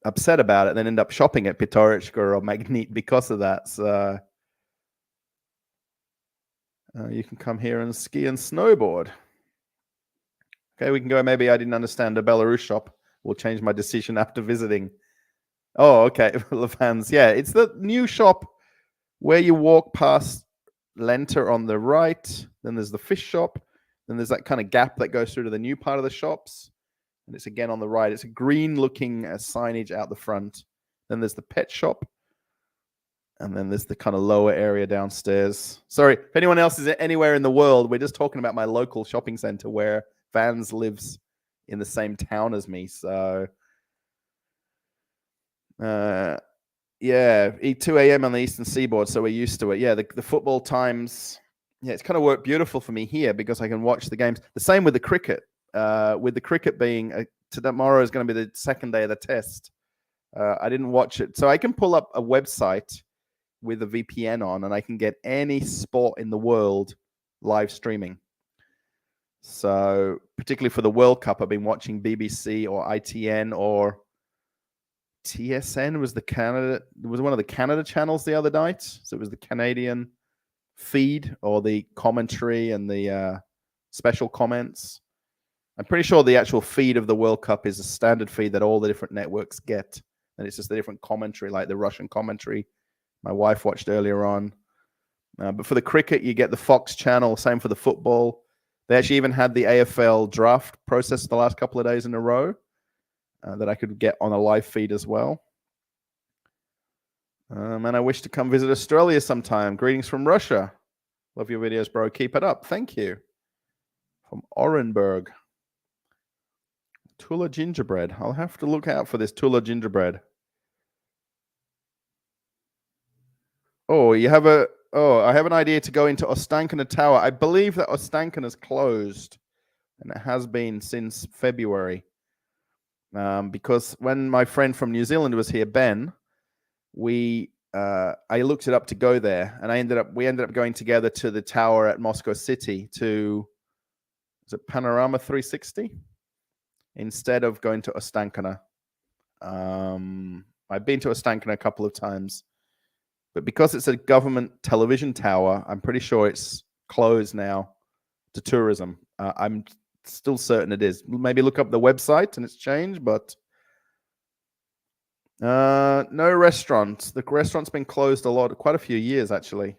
upset about it and then end up shopping at Pitorichka or Magnit because of that. So you can come here and ski and snowboard. Okay, we can go. Maybe I didn't understand the Belarus shop. We'll change my decision after visiting. Oh, okay. Levans. Yeah, it's the new shop where you walk past Lenta on the right. Then there's the fish shop. Then there's that kind of gap that goes through to the new part of the shops. And it's again on the right. It's a green-looking signage out the front. Then there's the pet shop. And then there's the kind of lower area downstairs. Sorry, if anyone else is anywhere in the world, we're just talking about my local shopping center where Vans lives in the same town as me. So, yeah, 2 a.m. on the Eastern Seaboard, so we're used to it. Yeah, the football times, yeah, it's kind of worked beautiful for me here because I can watch the games. The same with the cricket. With the cricket being tomorrow is going to be the second day of the test. I didn't watch it. So I can pull up a website with a VPN on and I can get any sport in the world live streaming. So particularly for the World Cup, I've been watching BBC or ITN or TSN was one of the Canada channels the other night. So it was the Canadian feed or the commentary and the special comments. I'm pretty sure the actual feed of the World Cup is a standard feed that all the different networks get. And it's just the different commentary, like the Russian commentary my wife watched earlier on. But for the cricket, you get the Fox channel. Same for the football. They actually even had the AFL draft process the last couple of days in a row that I could get on a live feed as well. And I wish to come visit Australia sometime. Greetings from Russia. Love your videos, bro. Keep it up. Thank you. From Orenburg. Tula gingerbread. I'll have to look out for this Tula gingerbread. Oh, I have an idea to go into Ostankina Tower. I believe that Ostankina is closed, and it has been since February. Because when my friend from New Zealand was here, Ben, I looked it up to go there, and we ended up going together to the tower at Moscow City is it Panorama 360 instead of going to Ostankina. I've been to Ostankina a couple of times, but because it's a government television tower, I'm pretty sure it's closed now to tourism. I'm still certain it is. Maybe look up the website and it's changed, but no restaurants. The restaurant's been closed quite a few years actually.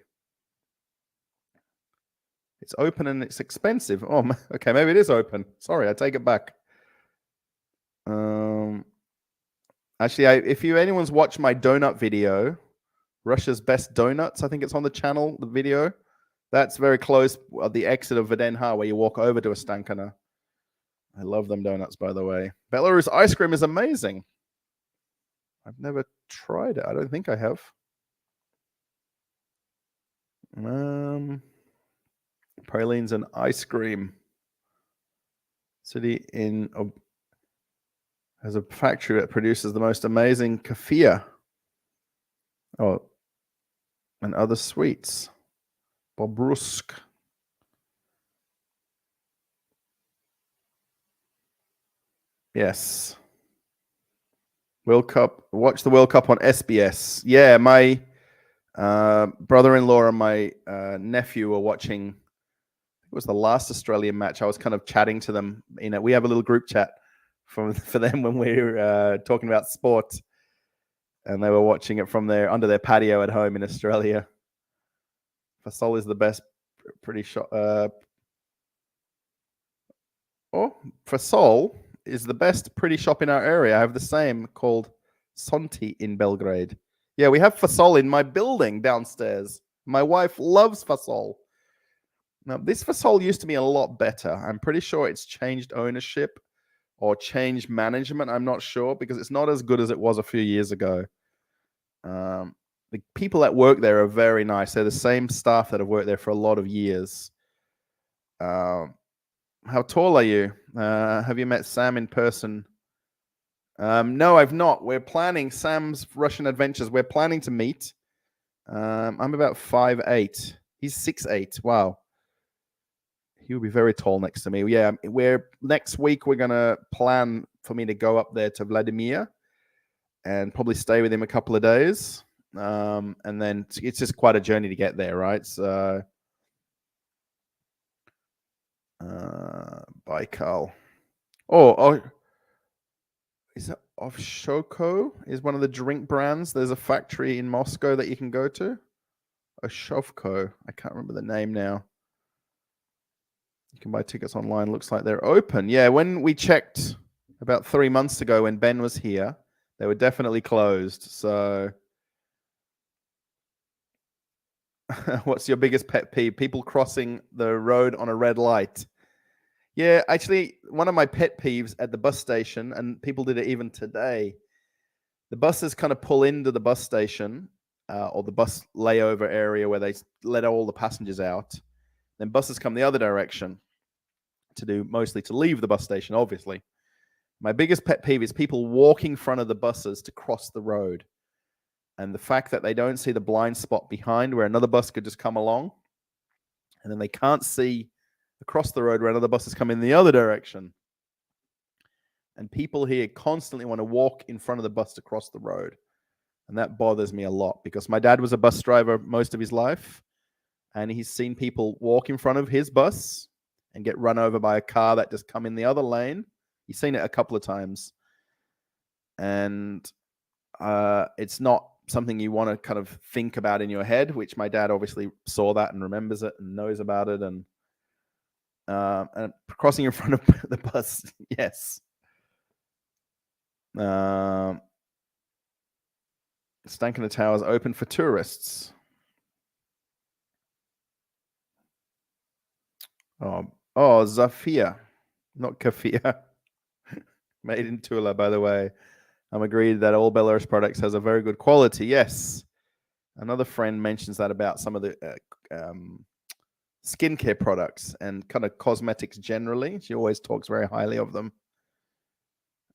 It's open and it's expensive. Oh, okay, maybe it is open. Sorry, I take it back. Actually, if anyone's watched my donut video, Russia's Best Donuts, I think it's on the channel, the video. That's very close at the exit of Vdenha, where you walk over to Ostankina. I love them donuts, by the way. Belarus ice cream is amazing. I've never tried it. I don't think I have. Pralines and ice cream. City has a factory that produces the most amazing kefir. Oh, and other sweets. Bobrusk. Yes. World Cup. Watch the World Cup on SBS. Yeah, my brother-in-law and my nephew were watching. It was the last Australian match. I was kind of chatting to them. We have a little group chat for them when we're talking about sport, and they were watching it from under their patio at home in Australia. Fasol is the best. Pretty shot. Fasol is the best pretty shop in our area. I have the same called Sonti in Belgrade. Yeah, we have Fasol in my building downstairs. My wife loves Fasol. Now, this Fasol used to be a lot better. I'm pretty sure it's changed ownership or changed management. I'm not sure because it's not as good as it was a few years ago. The people that work there are very nice. They're the same staff that have worked there for a lot of years. How tall are you? Have you met Sam in person? No, I've not. We're planning Sam's Russian Adventures. We're planning to meet. I'm about 5'8". He's 6'8". Wow. He will be very tall next to me. Yeah, next week we're gonna plan for me to go up there to Vladimir and probably stay with him a couple of days. And then it's just quite a journey to get there, right? So Baikal. Is that Ovshoko? Is one of the drink brands. There's a factory in Moscow that you can go to. Oshovko. I can't remember the name now. You can buy tickets online. Looks like they're open. Yeah, when we checked about 3 months ago when Ben was here, they were definitely closed. So what's your biggest pet peeve? People crossing the road on a red light. Yeah, actually, one of my pet peeves at the bus station, and people did it even today, the buses kind of pull into the bus station or the bus layover area where they let all the passengers out. Then buses come the other direction mostly to leave the bus station, obviously. My biggest pet peeve is people walking in front of the buses to cross the road. And the fact that they don't see the blind spot behind where another bus could just come along. And then they can't see across the road where another bus is coming in the other direction. And people here constantly want to walk in front of the bus to cross the road. And that bothers me a lot because my dad was a bus driver most of his life. And he's seen people walk in front of his bus and get run over by a car that just come in the other lane. He's seen it a couple of times. And it's not something you want to kind of think about in your head, which my dad obviously saw that and remembers it and knows about it. And crossing in front of the bus, yes. Stankina Towers open for tourists. Oh, Zafia, not Kafia. Made in Tula, by the way. I'm agreed that all Belarus products has a very good quality. Yes. Another friend mentions that about some of the skincare products and kind of cosmetics generally. She always talks very highly of them.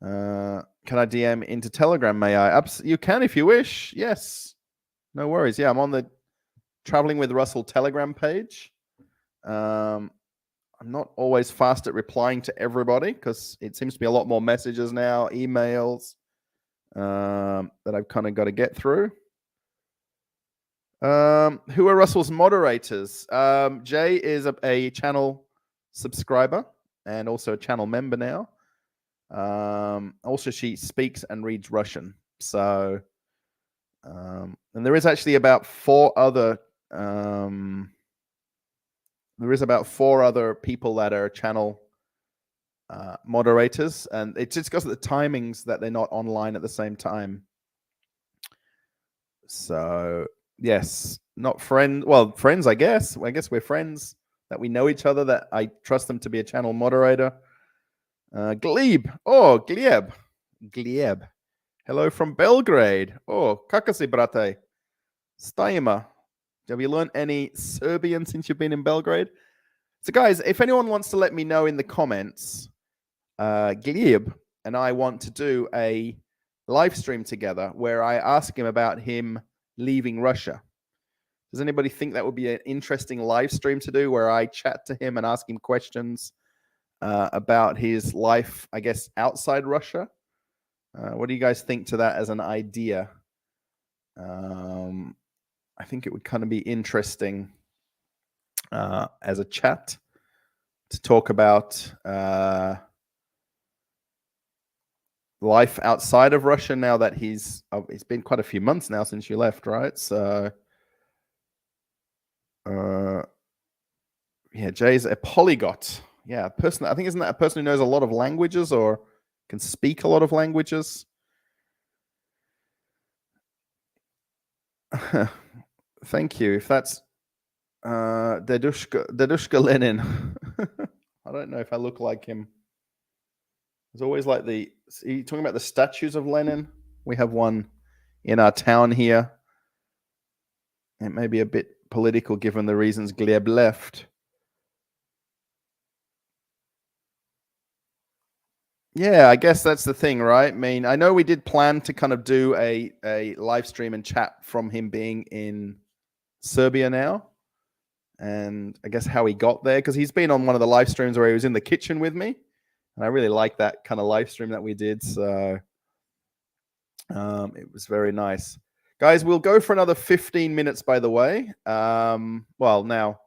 Can I DM into Telegram? May I? You can if you wish. Yes. No worries. Yeah, I'm on the Traveling with Russell Telegram page. I'm not always fast at replying to everybody because it seems to be a lot more messages now, emails that I've kind of got to get through. Who are Russell's moderators? Jay is a channel subscriber and also a channel member now. Also, she speaks and reads Russian. So, and there is actually about four other people that are channel moderators, and it's just because of the timings that they're not online at the same time. So yes, not friends. Well, friends, I guess. I guess we're friends that we know each other. That I trust them to be a channel moderator. Gleb. Oh, Gleb. Hello from Belgrade. Oh, kakasi brate. Stajima. Have you learned any Serbian since you've been in Belgrade? So, guys, if anyone wants to let me know in the comments, Gleb and I want to do a live stream together where I ask him about him leaving Russia. Does anybody think that would be an interesting live stream to do where I chat to him and ask him questions about his life, I guess, outside Russia? What do you guys think to that as an idea? I think it would kind of be interesting as a chat to talk about life outside of Russia now that it's been quite a few months now since you left, right? So, yeah, Jay's a polyglot. Yeah, person. I think isn't that a person who knows a lot of languages or can speak a lot of languages? Thank you. If that's Dedushka Lenin. I don't know if I look like him. There's always like are you talking about the statues of Lenin? We have one in our town here. It may be a bit political given the reasons Gleb left. Yeah, I guess that's the thing, right? I mean, I know we did plan to kind of do a live stream and chat from him being in Serbia now. And I guess how he got there, because he's been on one of the live streams where he was in the kitchen with me. And I really like that kind of live stream that we did. So it was very nice. Guys, we'll go for another 15 minutes, by the way. Well, now,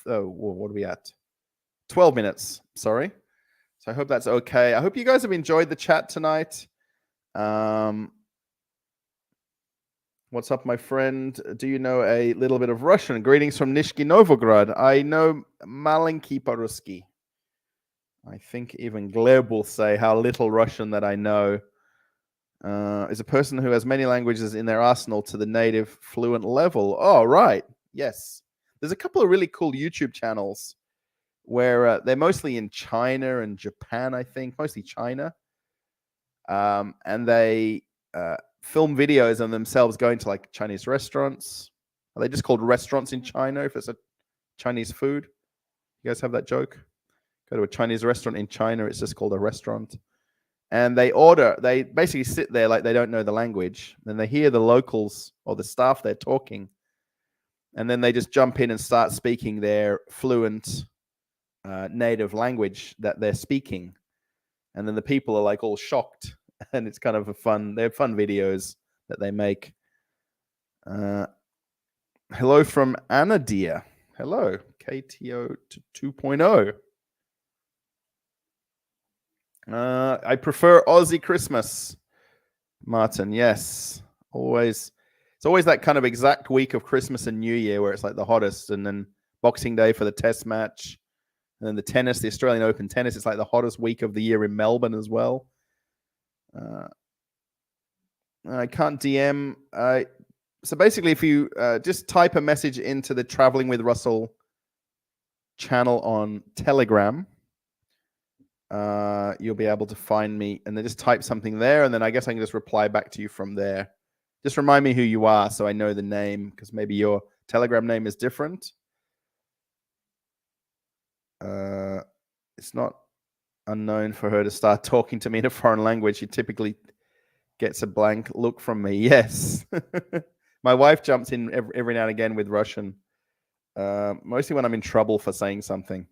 what are we at? 12 minutes, sorry. So I hope that's okay. I hope you guys have enjoyed the chat tonight. What's up, my friend? Do you know a little bit of Russian? Greetings from Nizhny Novgorod. I know malenki po-ruski. I think even Gleb will say how little Russian that I know. Is a person who has many languages in their arsenal to the native fluent level. Oh, right. Yes. There's a couple of really cool YouTube channels where they're mostly in China and Japan, I think, mostly China. And they film videos of themselves going to like Chinese restaurants. Are they just called restaurants in China if it's a Chinese food? You guys have that joke? Go to a Chinese restaurant in China, it's just called a restaurant. And they basically sit there like they don't know the language. And they hear the locals or the staff they're talking. And then they just jump in and start speaking their fluent native language that they're speaking. And then the people are like all shocked. And it's kind of they're fun videos that they make. Hello from Anna Dear. Hello, KTO 2.0. I prefer Aussie Christmas, Martin. Yes, always. It's always that kind of exact week of Christmas and New Year where it's like the hottest, and then Boxing Day for the Test match, and then the tennis, the Australian Open tennis. It's like the hottest week of the year in Melbourne as well. I can't DM. So basically, if you just type a message into the Traveling with Russell channel on Telegram, you'll be able to find me, and then just type something there, and then I guess I can just reply back to you from there. Just remind me who you are so I know the name, because maybe your Telegram name is different. It's not unknown for her to start talking to me in a foreign language. She typically gets a blank look from me. Yes. My wife jumps in every now and again with Russian, mostly when I'm in trouble for saying something.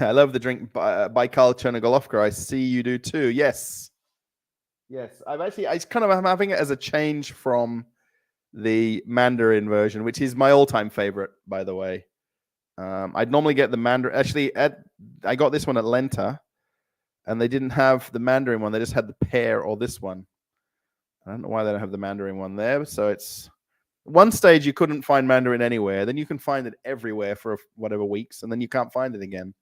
I love the drink Baikal Chernogolovka. I see you do too. Yes. Yes. I'm having it as a change from the Mandarin version, which is my all-time favorite, by the way. I'd normally get the Mandarin. Actually, I got this one at Lenta, and they didn't have the Mandarin one. They just had the pear or this one. I don't know why they don't have the Mandarin one there. So it's one stage you couldn't find Mandarin anywhere. Then you can find it everywhere for whatever weeks, and then you can't find it again.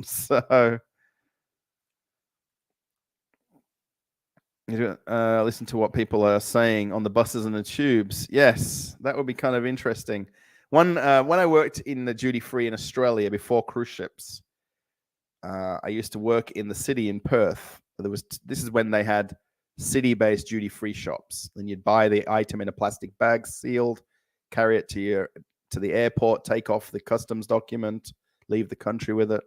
So listen to what people are saying on the buses and the tubes. Yes, that would be kind of interesting. When I worked in the duty free in Australia before cruise ships, I used to work in the city in Perth. This is when they had city-based duty-free shops. Then you'd buy the item in a plastic bag, sealed, carry it to the airport, take off the customs document, leave the country with it.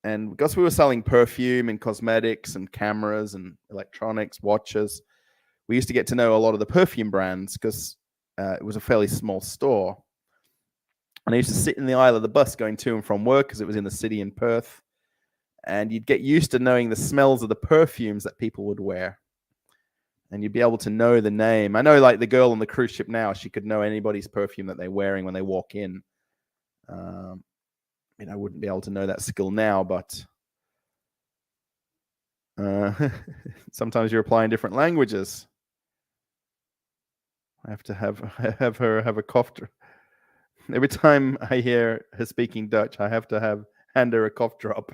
And because we were selling perfume and cosmetics and cameras and electronics, watches, we used to get to know a lot of the perfume brands because it was a fairly small store. And I used to sit in the aisle of the bus going to and from work because it was in the city in Perth. And you'd get used to knowing the smells of the perfumes that people would wear. And you'd be able to know the name. I know, like the girl on the cruise ship now, she could know anybody's perfume that they're wearing when they walk in. I wouldn't be able to know that skill now, but sometimes you're applying different languages. I have to have her have a cough drop. Every time I hear her speaking Dutch, I have to hand her a cough drop.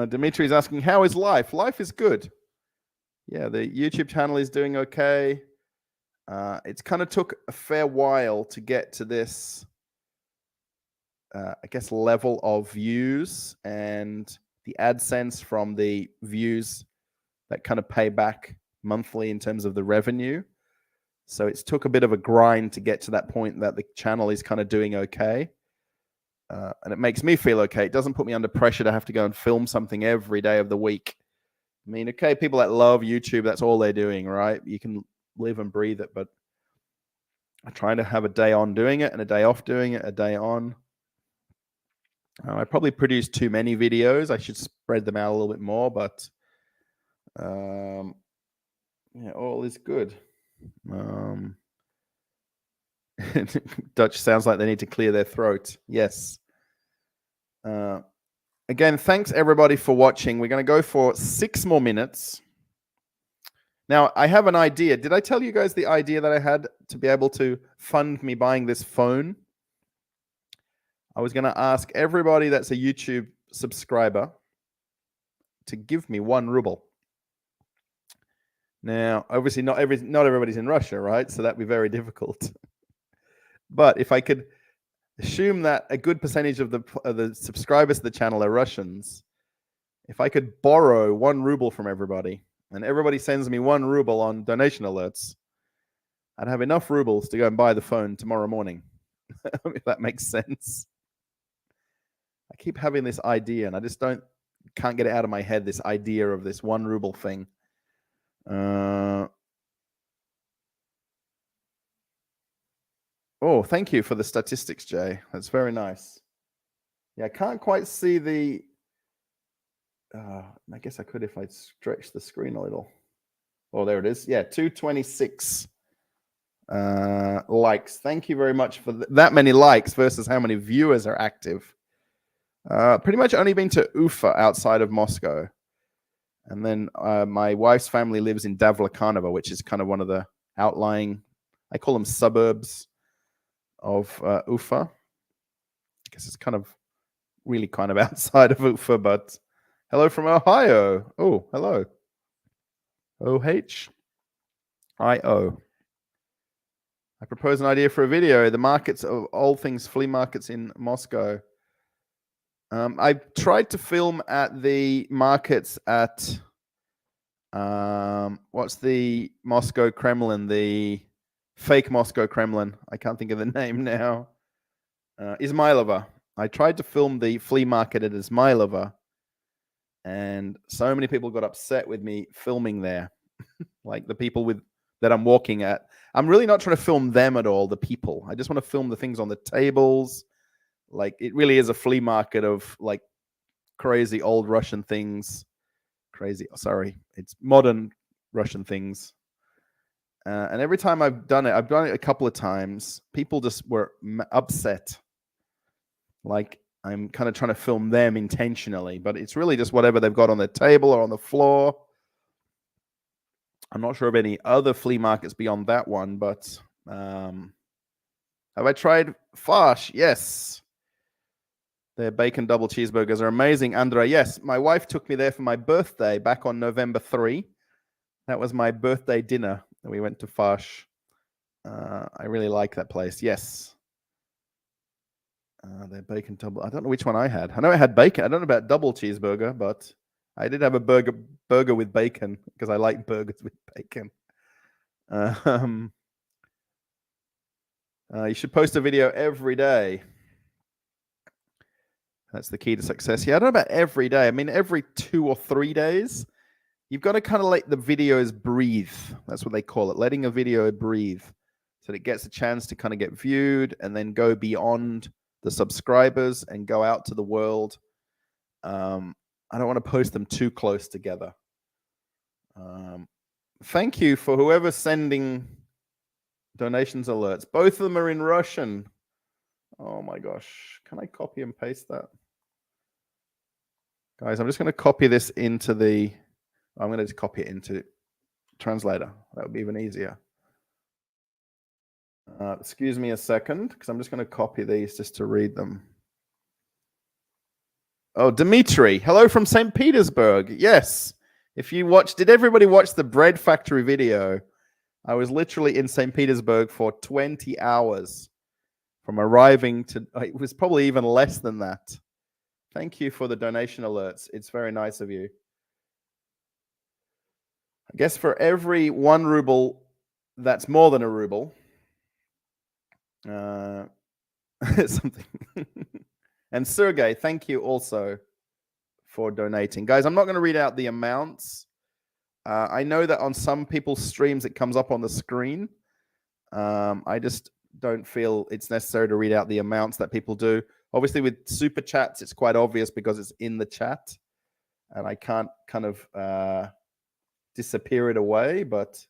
Dimitri is asking, how is life? Life is good. Yeah, the YouTube channel is doing okay. It's kind of took a fair while to get to this, I guess, level of views and the AdSense from the views that kind of pay back monthly in terms of the revenue. So it's took a bit of a grind to get to that point that the channel is kind of doing okay. And it makes me feel okay. It doesn't put me under pressure to have to go and film something every day of the week. I mean, okay, people that love YouTube, that's all they're doing, right? You can live and breathe it, but I try to have a day on doing it and a day off doing it, a day on. I probably produce too many videos. I should spread them out a little bit more, but yeah, all is good. Dutch sounds like they need to clear their throat. Yes. Again, thanks everybody for watching. We're going to go for 6 more minutes. Now, I have an idea. Did I tell you guys the idea that I had to be able to fund me buying this phone? I was going to ask everybody that's a YouTube subscriber to give me 1 ruble. Now, obviously, not everybody's in Russia, right? So that'd be very difficult. But if I could assume that a good percentage of the subscribers to the channel are Russians, if I could borrow 1 ruble from everybody, and everybody sends me 1 ruble on donation alerts, I'd have enough rubles to go and buy the phone tomorrow morning, if that makes sense. I keep having this idea, and I just can't get it out of my head, this idea of this 1 ruble thing. Oh, thank you for the statistics, Jay. That's very nice. Yeah, I can't quite see the... I guess I could if I stretch the screen a little. Oh, there it is. Yeah, 226 likes. Thank you very much for that many likes versus how many viewers are active. Pretty much only been to Ufa outside of Moscow. And then my wife's family lives in Davlekanova, which is kind of one of the outlying, I call them suburbs of Ufa. I guess it's kind of really kind of outside of Ufa, but hello from Ohio. Oh, hello. OHIO. I propose an idea for a video. The markets of all things flea markets in Moscow. I tried to film at the markets at what's the Moscow Kremlin, the fake Moscow Kremlin. I can't think of the name now. Izmailova. I tried to film the flea market at Izmailova, and so many people got upset with me filming there. Like the people that I'm walking at. I'm really not trying to film them at all, the people. I just want to film the things on the tables. Like it really is a flea market of like crazy old Russian things. It's modern Russian things. And every time I've done it a couple of times, people just were upset. Like I'm kind of trying to film them intentionally, but it's really just whatever they've got on the table or on the floor. I'm not sure of any other flea markets beyond that one, but have I tried Farsh? Yes. Their bacon double cheeseburgers are amazing, Andra. Yes, my wife took me there for my birthday back on November 3. That was my birthday dinner. And we went to Farsh. I really like that place. Yes. Their bacon double. I don't know which one I had. I know I had bacon. I don't know about double cheeseburger, but I did have a burger with bacon because I like burgers with bacon. You should post a video every day. That's the key to success. Yeah, I don't know about every day. I mean, every 2 or 3 days, you've got to kind of let the videos breathe. That's what they call it, letting a video breathe so that it gets a chance to kind of get viewed and then go beyond the subscribers and go out to the world. I don't want to post them too close together. Thank you for whoever's sending donations alerts. Both of them are in Russian. Oh my gosh. Can I copy and paste that? Guys, I'm just going to copy this into I'm going to just copy it into Translator. That would be even easier. Excuse me a second, because I'm just going to copy these just to read them. Oh, Dmitry. Hello from St. Petersburg. Yes. Did everybody watch the bread factory video? I was literally in St. Petersburg for 20 hours from arriving to, it was probably even less than that. Thank you for the donation alerts. It's very nice of you. I guess for every 1 ruble, that's more than a ruble. Something. And Sergey, thank you also for donating. Guys, I'm not going to read out the amounts. I know that on some people's streams, it comes up on the screen. I just don't feel it's necessary to read out the amounts that people do. Obviously, with super chats, it's quite obvious because it's in the chat. And I can't kind of disappear it away. But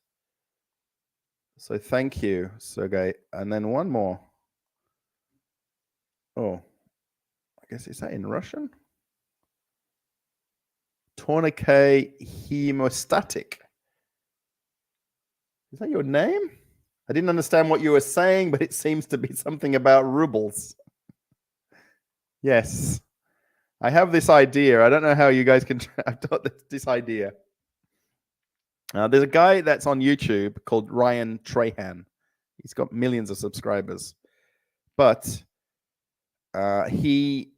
so thank you, Sergey. And then one more. Oh, I guess, is that in Russian? Tourniquet hemostatic. Is that your name? I didn't understand what you were saying, but it seems to be something about rubles. Yes. I have this idea. I don't know how you guys can. I've got this idea. There's a guy that's on YouTube called Ryan Trahan. He's got millions of subscribers. But he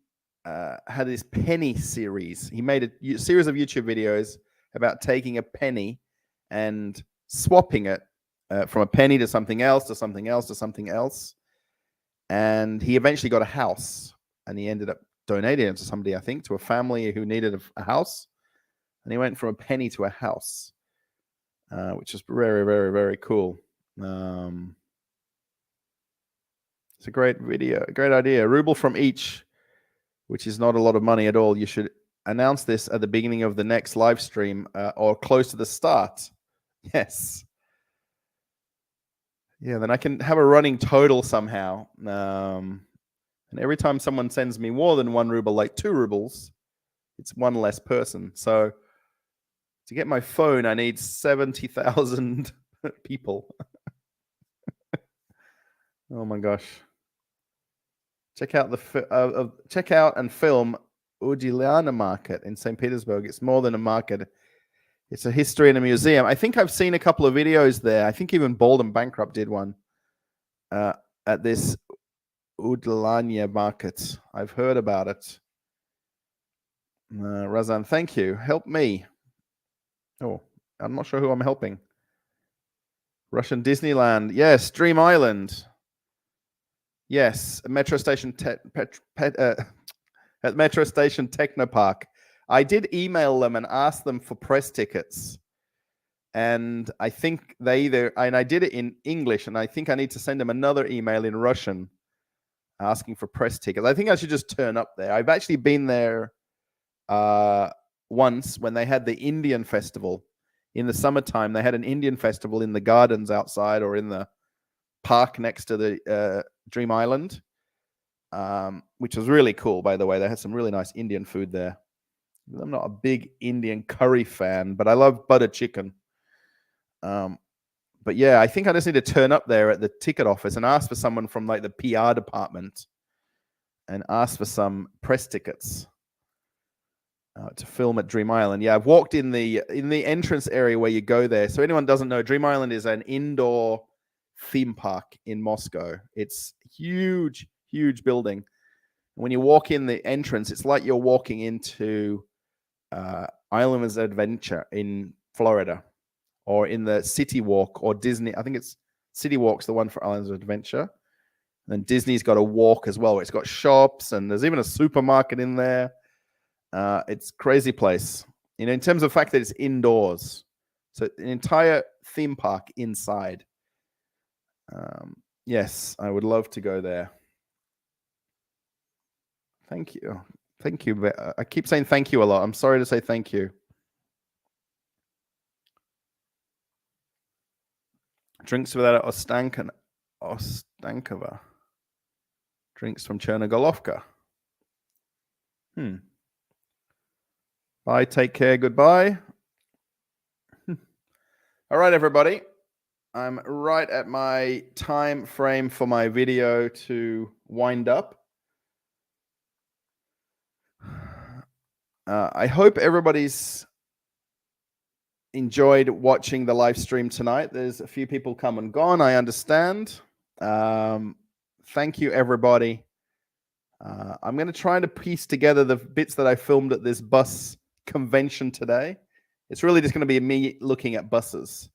had this penny series. He made a series of YouTube videos about taking a penny and swapping it from a penny to something else, to something else, to something else. And he eventually got a house, and he ended up donating it to somebody, I think, to a family who needed a house. And he went from a penny to a house, which is very, very, very cool. It's a great video, a great idea. A ruble from each, which is not a lot of money at all. You should announce this at the beginning of the next live stream or close to the start. Yes. Yeah, then I can have a running total somehow. And every time someone sends me more than 1 ruble, like 2 rubles, it's one less person. So to get my phone, I need 70,000 people. Oh my gosh. Check out check out and film Udiliana Market in St. Petersburg. It's more than a market. It's a history and a museum. I think I've seen a couple of videos there. I think even Bald and Bankrupt did one at this Udilania Market. I've heard about it. Razan, thank you. Help me. Oh, I'm not sure who I'm helping. Russian Disneyland. Yes, Dream Island. Yes, Metro Station at Metro Station Technopark. I did email them and ask them for press tickets. And I think and I did it in English, and I think I need to send them another email in Russian asking for press tickets. I think I should just turn up there. I've actually been there once when they had the Indian festival. In the summertime, they had an Indian festival in the gardens outside or in the park next to the Dream Island, which was really cool, by the way. They had some really nice Indian food there. I'm not a big Indian curry fan, but I love butter chicken. But yeah, I think I just need to turn up there at the ticket office and ask for someone from like the PR department and ask for some press tickets to film at Dream Island. Yeah, I've walked in the entrance area where you go there. So anyone doesn't know, Dream Island is an indoor theme park in Moscow. It's huge, huge building. And when you walk in the entrance, it's like you're walking into Island's Adventure in Florida, or in the City Walk or Disney. I think it's City Walk's the one for Islands of Adventure. And then Disney's got a walk as well. It's got shops, and there's even a supermarket in there. It's a crazy place. You know, in terms of the fact that it's indoors. So an entire theme park inside. Yes, I would love to go there. Thank you. Thank you. I keep saying thank you a lot. I'm sorry to say thank you. Drinks without Ostankova. Drinks from Chernogolovka. Bye. Take care. Goodbye. All right, everybody. I'm right at my time frame for my video to wind up. I hope everybody's enjoyed watching the live stream tonight. There's a few people come and gone, I understand. Thank you, everybody. I'm going to try to piece together the bits that I filmed at this bus convention today. It's really just going to be me looking at buses.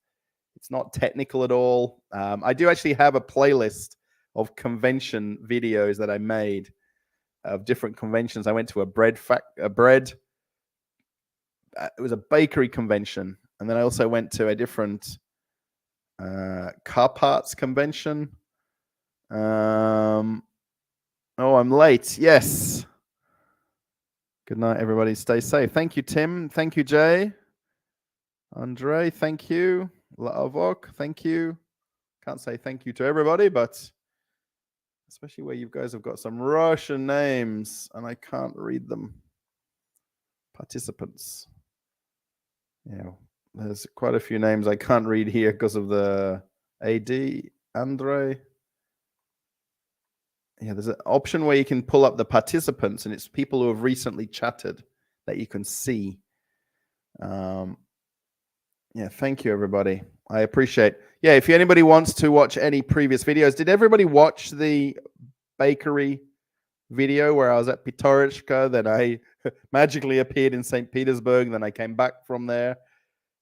It's not technical at all. I do actually have a playlist of convention videos that I made of different conventions. I went to it was a bakery convention. And then I also went to a different car parts convention. Oh, I'm late. Yes. Good night, everybody. Stay safe. Thank you, Tim. Thank you, Jay. Andre, thank you. Laavok, thank you. Can't say thank you to everybody, but especially where you guys have got some Russian names and I can't read them. Participants. Yeah, there's quite a few names I can't read here because of the AD. Andre. Yeah, there's an option where you can pull up the participants, and it's people who have recently chatted that you can see. Yeah, thank you, everybody. I appreciate. Yeah, if anybody wants to watch any previous videos, did everybody watch the bakery video where I was at Pitorechka? Then I magically appeared in St. Petersburg. Then I came back from there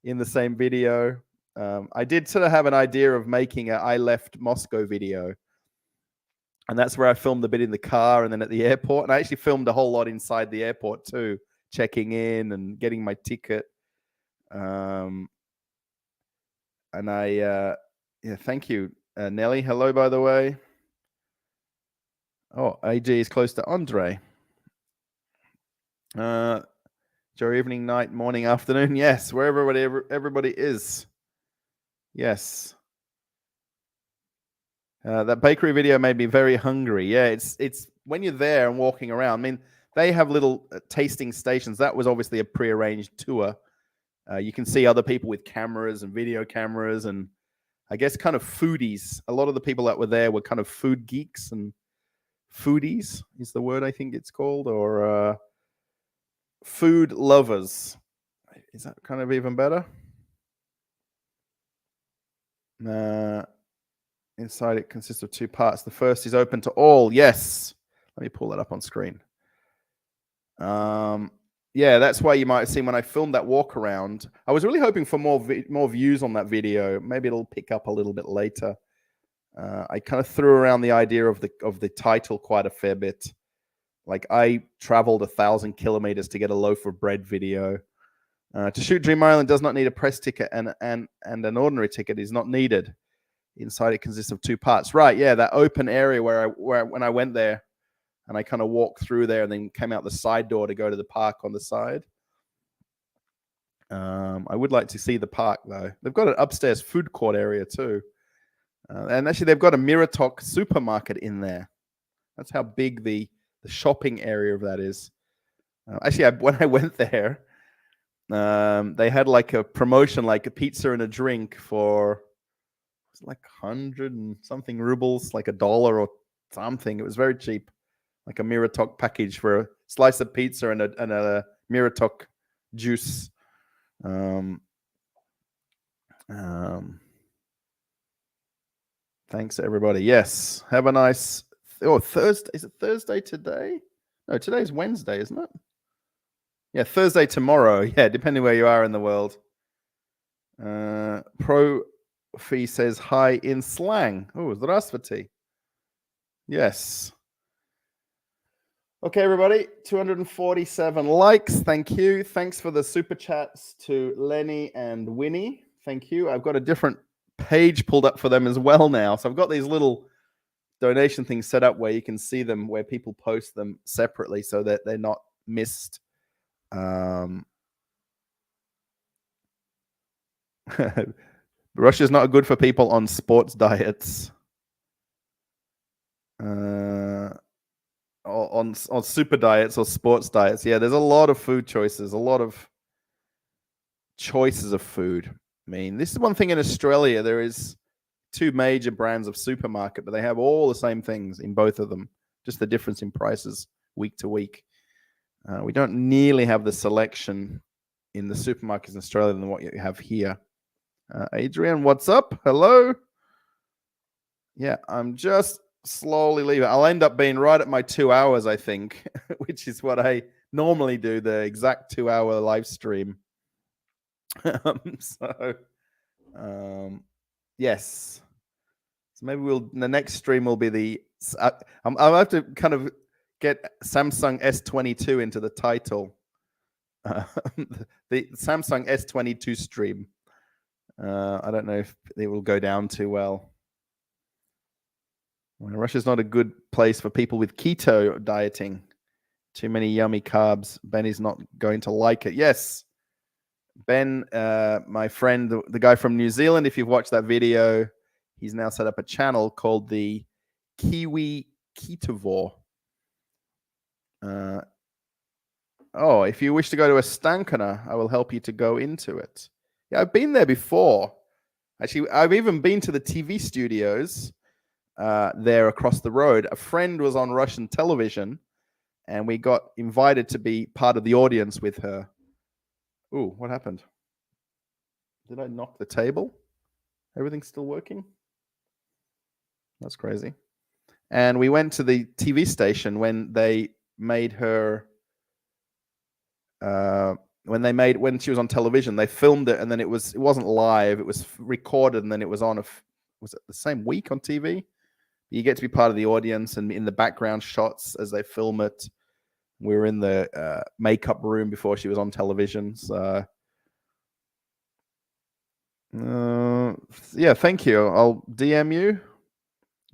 in the same video. I did sort of have an idea of making a I left Moscow video. And that's where I filmed a bit in the car and then at the airport. And I actually filmed a whole lot inside the airport too, checking in and getting my ticket. And yeah, thank you, Nelly. Hello, by the way. Oh, AG is close to Andre. Joe, evening, night, morning, afternoon. Yes, wherever everybody is. Yes. That bakery video made me very hungry. Yeah, it's when you're there and walking around. I mean, they have little tasting stations. That was obviously a prearranged tour. You can see other people with cameras and video cameras, and I guess kind of foodies. A lot of the people that were there were kind of food geeks, and foodies is the word I think it's called, or food lovers. Is that kind of even better? Inside it consists of 2 parts. The first is open to all. Yes. Let me pull that up on screen. Yeah, that's why you might have seen when I filmed that walk around. I was really hoping for more views on that video. Maybe it'll pick up a little bit later. I kind of threw around the idea of the title quite a fair bit. Like, I traveled 1,000 kilometers to get a loaf of bread video. To shoot Dream Island does not need a press ticket, and an ordinary ticket is not needed. Inside it consists of 2 parts. Right, yeah, that open area where when I went there, and I kind of walked through there and then came out the side door to go to the park on the side. I would like to see the park, though. They've got an upstairs food court area, too. And actually, they've got a Miratok supermarket in there. That's how big the shopping area of that is. Actually, when I went there, they had like a promotion, like a pizza and a drink for like 100 and something rubles, like $1 or something. It was very cheap. Like a Miratok package for a slice of pizza and a Miratok juice. Thanks, everybody. Yes. Have a nice... Thursday. Is it Thursday today? No, today's Wednesday, isn't it? Yeah, Thursday tomorrow. Yeah, depending where you are in the world. Profi says hi in slang. Oh, здравствуйте. Yes. Okay, everybody, 247 likes. Thank you. Thanks for the super chats to Lenny and Winnie. Thank you. I've got a different page pulled up for them as well now. So I've got these little donation things set up where you can see them, where people post them separately so that they're not missed. Russia's not good for people on sports diets. On super diets or sports diets. Yeah, there's a lot of food choices, a lot of choices of food. I mean, this is one thing in Australia. There is 2 major brands of supermarket, but they have all the same things in both of them, just the difference in prices week to week. We don't nearly have the selection in the supermarkets in Australia than what you have here. Adrian, what's up? Hello. Yeah, I'm just slowly leaving. I'll end up being right at my 2 hours, I think, which is what I normally do, the exact 2-hour live stream. Yes. So maybe the next stream will be I'll have to kind of get Samsung S22 into the title. The Samsung S22 stream. I don't know if it will go down too well. Russia's not a good place for people with keto dieting. Too many yummy carbs. Ben is not going to like it. Yes. Ben, my friend, the guy from New Zealand, if you've watched that video, he's now set up a channel called the Kiwi Ketovore. If you wish to go to a Stankana, I will help you to go into it. Yeah, I've been there before. Actually, I've even been to the TV studios there across the road. A friend was on Russian television, and we got invited to be part of the audience with her. Ooh, what happened? Did I knock the table? Everything's still working? That's crazy. And we went to the TV station when they made her... when she was on television, they filmed it, and then it wasn't live. It was recorded, and then it was on was it the same week on TV? You get to be part of the audience and in the background shots as they film it. We were in the makeup room before she was on television. So, yeah, thank you. I'll DM you.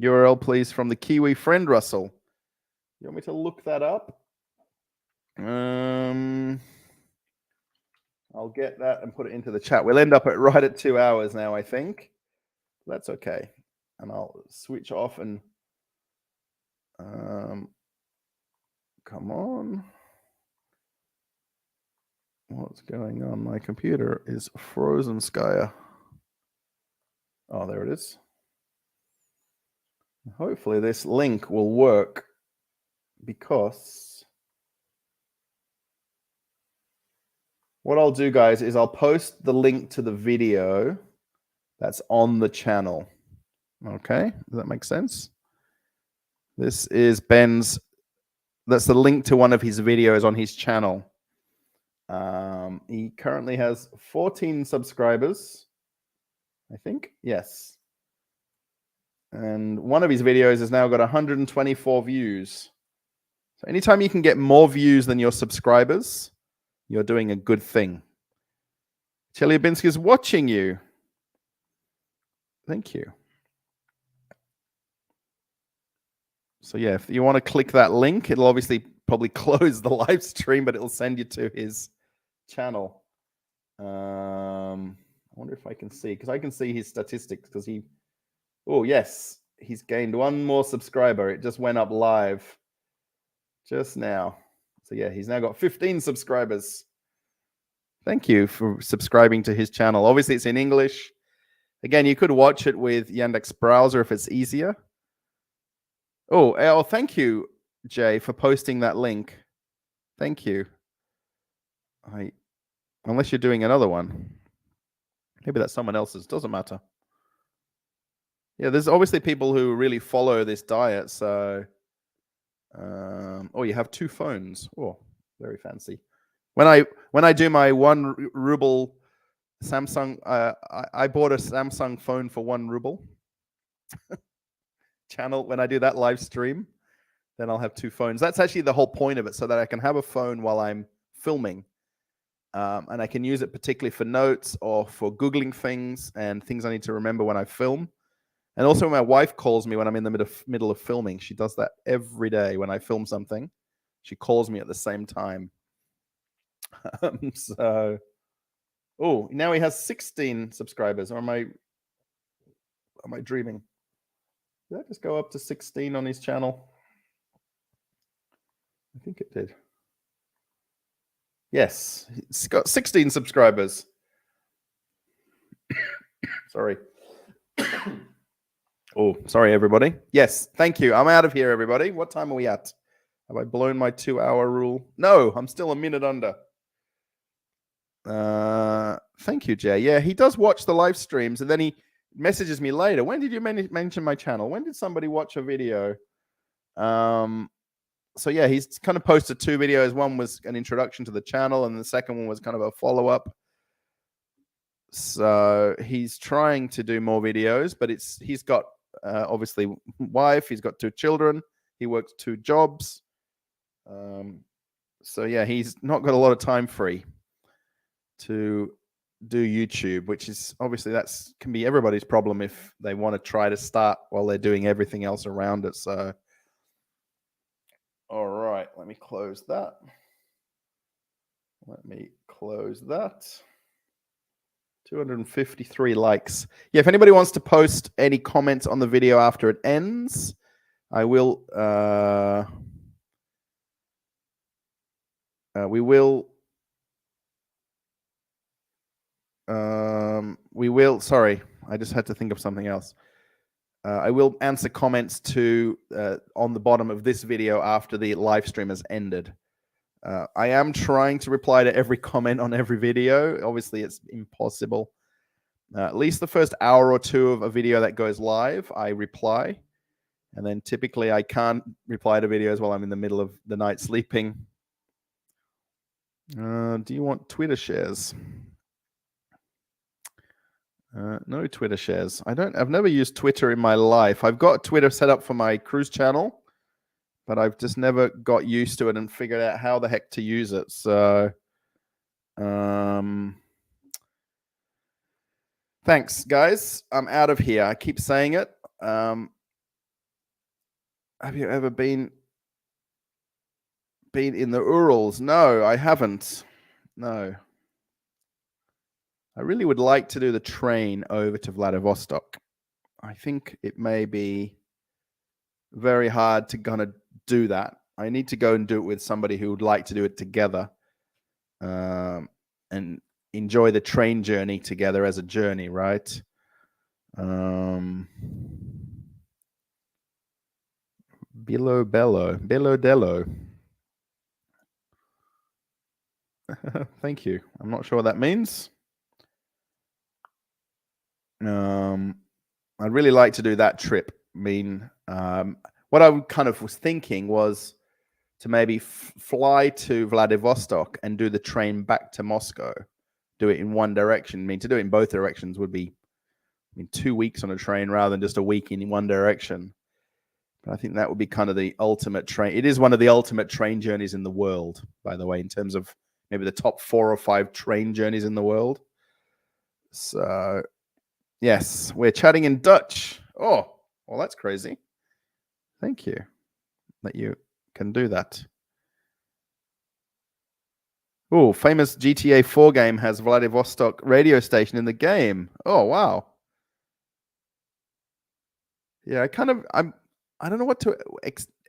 URL, please, from the Kiwi friend, Russell. You want me to look that up? I'll get that and put it into the chat. We'll end up right at 2 hours now, I think. That's okay. And I'll switch off and come on. What's going on? My computer is frozen, Skya. Oh, there it is. Hopefully this link will work. because what I'll do, guys, is I'll post the link to the video that's on the channel. Okay, does that make sense? This is Ben's, that's the link to one of his videos on his channel. He currently has 14 subscribers, I think. Yes. And one of his videos has now got 124 views. So anytime you can get more views than your subscribers, you're doing a good thing. Chelyabinsk is watching you. Thank you. So yeah, if you want to click that link, it'll obviously probably close the live stream, but it'll send you to his channel. I wonder if I can see, because I can see his statistics, because oh yes, he's gained one more subscriber. It just went up live just now. So yeah, he's now got 15 subscribers. Thank you for subscribing to his channel. Obviously it's in English. Again, you could watch it with Yandex browser if it's easier. Oh, thank you, Jay, for posting that link. Thank you. Unless you're doing another one. Maybe that's someone else's. Doesn't matter. Yeah, there's obviously people who really follow this diet. So, oh, you have 2 phones. Oh, very fancy. When I do my 1 ruble Samsung, I bought a Samsung phone for 1 ruble. Channel, when I do that live stream, then I'll have 2 phones. That's actually the whole point of it, so that I can have a phone while I'm filming. And I can use it particularly for notes or for Googling things and things I need to remember when I film. And also when my wife calls me when I'm in the middle of filming. She does that every day when I film something. She calls me at the same time. So, oh, now he has 16 subscribers. Or am I dreaming? Did that just go up to 16 on his channel? I think it did. Yes, it's got 16 subscribers. Sorry. Oh, sorry, everybody. Yes, thank you. I'm out of here, everybody. What time are we at? Have I blown my 2-hour rule? No, I'm still a minute under. Thank you, Jay. Yeah, he does watch the live streams, and then he messages me later. When did you mention my channel? When did somebody watch a video? So yeah, he's kind of posted 2 videos. One was an introduction to the channel, and the second one was kind of a follow-up. So he's trying to do more videos, but he's got obviously wife. He's got 2 children. He works 2 jobs. So yeah, he's not got a lot of time free to do YouTube, which is obviously can be everybody's problem if they want to try to start while they're doing everything else around it. So, all right, let me close that. Let me close that. 253 likes. Yeah, if anybody wants to post any comments on the video after it ends, I will. We will. Sorry, I just had to think of something else. I will answer comments on the bottom of this video after the live stream has ended. I am trying to reply to every comment on every video. Obviously, it's impossible. At least the first hour or 2 of a video that goes live, I reply. And then typically I can't reply to videos while I'm in the middle of the night sleeping. Do you want Twitter shares? No Twitter shares. I've never used Twitter in my life. I've got Twitter set up for my cruise channel, but I've just never got used to it and figured out how the heck to use it. So, thanks, guys. I'm out of here. I keep saying it. Have you ever been in the Urals? No, I haven't. No. I really would like to do the train over to Vladivostok. I think it may be very hard to kind of do that. I need to go and do it with somebody who would like to do it together, and enjoy the train journey together as a journey, right? Bilo Bello. Bello Dello. Thank you. I'm not sure what that means. I'd really like to do that trip. I mean, what I kind of was thinking was to maybe fly to Vladivostok and do the train back to Moscow. Do it in one direction. I mean, to do it in both directions would be, 2 weeks on a train rather than just a week in one direction. But I think that would be kind of the ultimate train. It is one of the ultimate train journeys in the world, by the way, in terms of maybe the top 4 or 5 train journeys in the world. So, yes, we're chatting in Dutch. Oh, well, that's crazy. Thank you that you can do that. Oh, famous GTA 4 game has Vladivostok radio station in the game. Oh, wow. Yeah, I don't know what to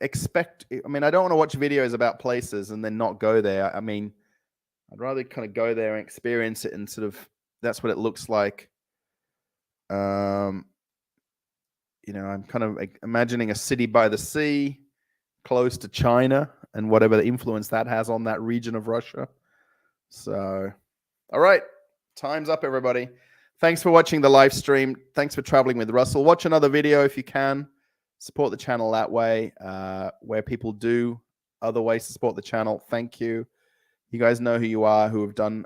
expect. I mean, I don't want to watch videos about places and then not go there. I mean, I'd rather kind of go there and experience it and sort of that's what it looks like. I'm kind of imagining a city by the sea, close to China, and whatever the influence that has on that region of Russia. So, all right, time's up, everybody. Thanks for watching the live stream. Thanks for traveling with Russell. Watch another video if you can. Support the channel that way. Where people do other ways to support the channel, thank you. You guys know who you are, who have done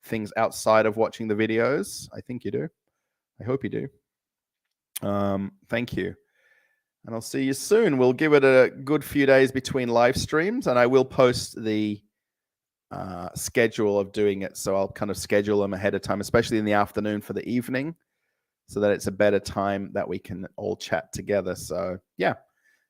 things outside of watching the videos. I think you do. I hope you do. Thank you. And I'll see you soon. We'll give it a good few days between live streams, and I will post the schedule of doing it. So I'll kind of schedule them ahead of time, especially in the afternoon for the evening, so that it's a better time that we can all chat together. So yeah,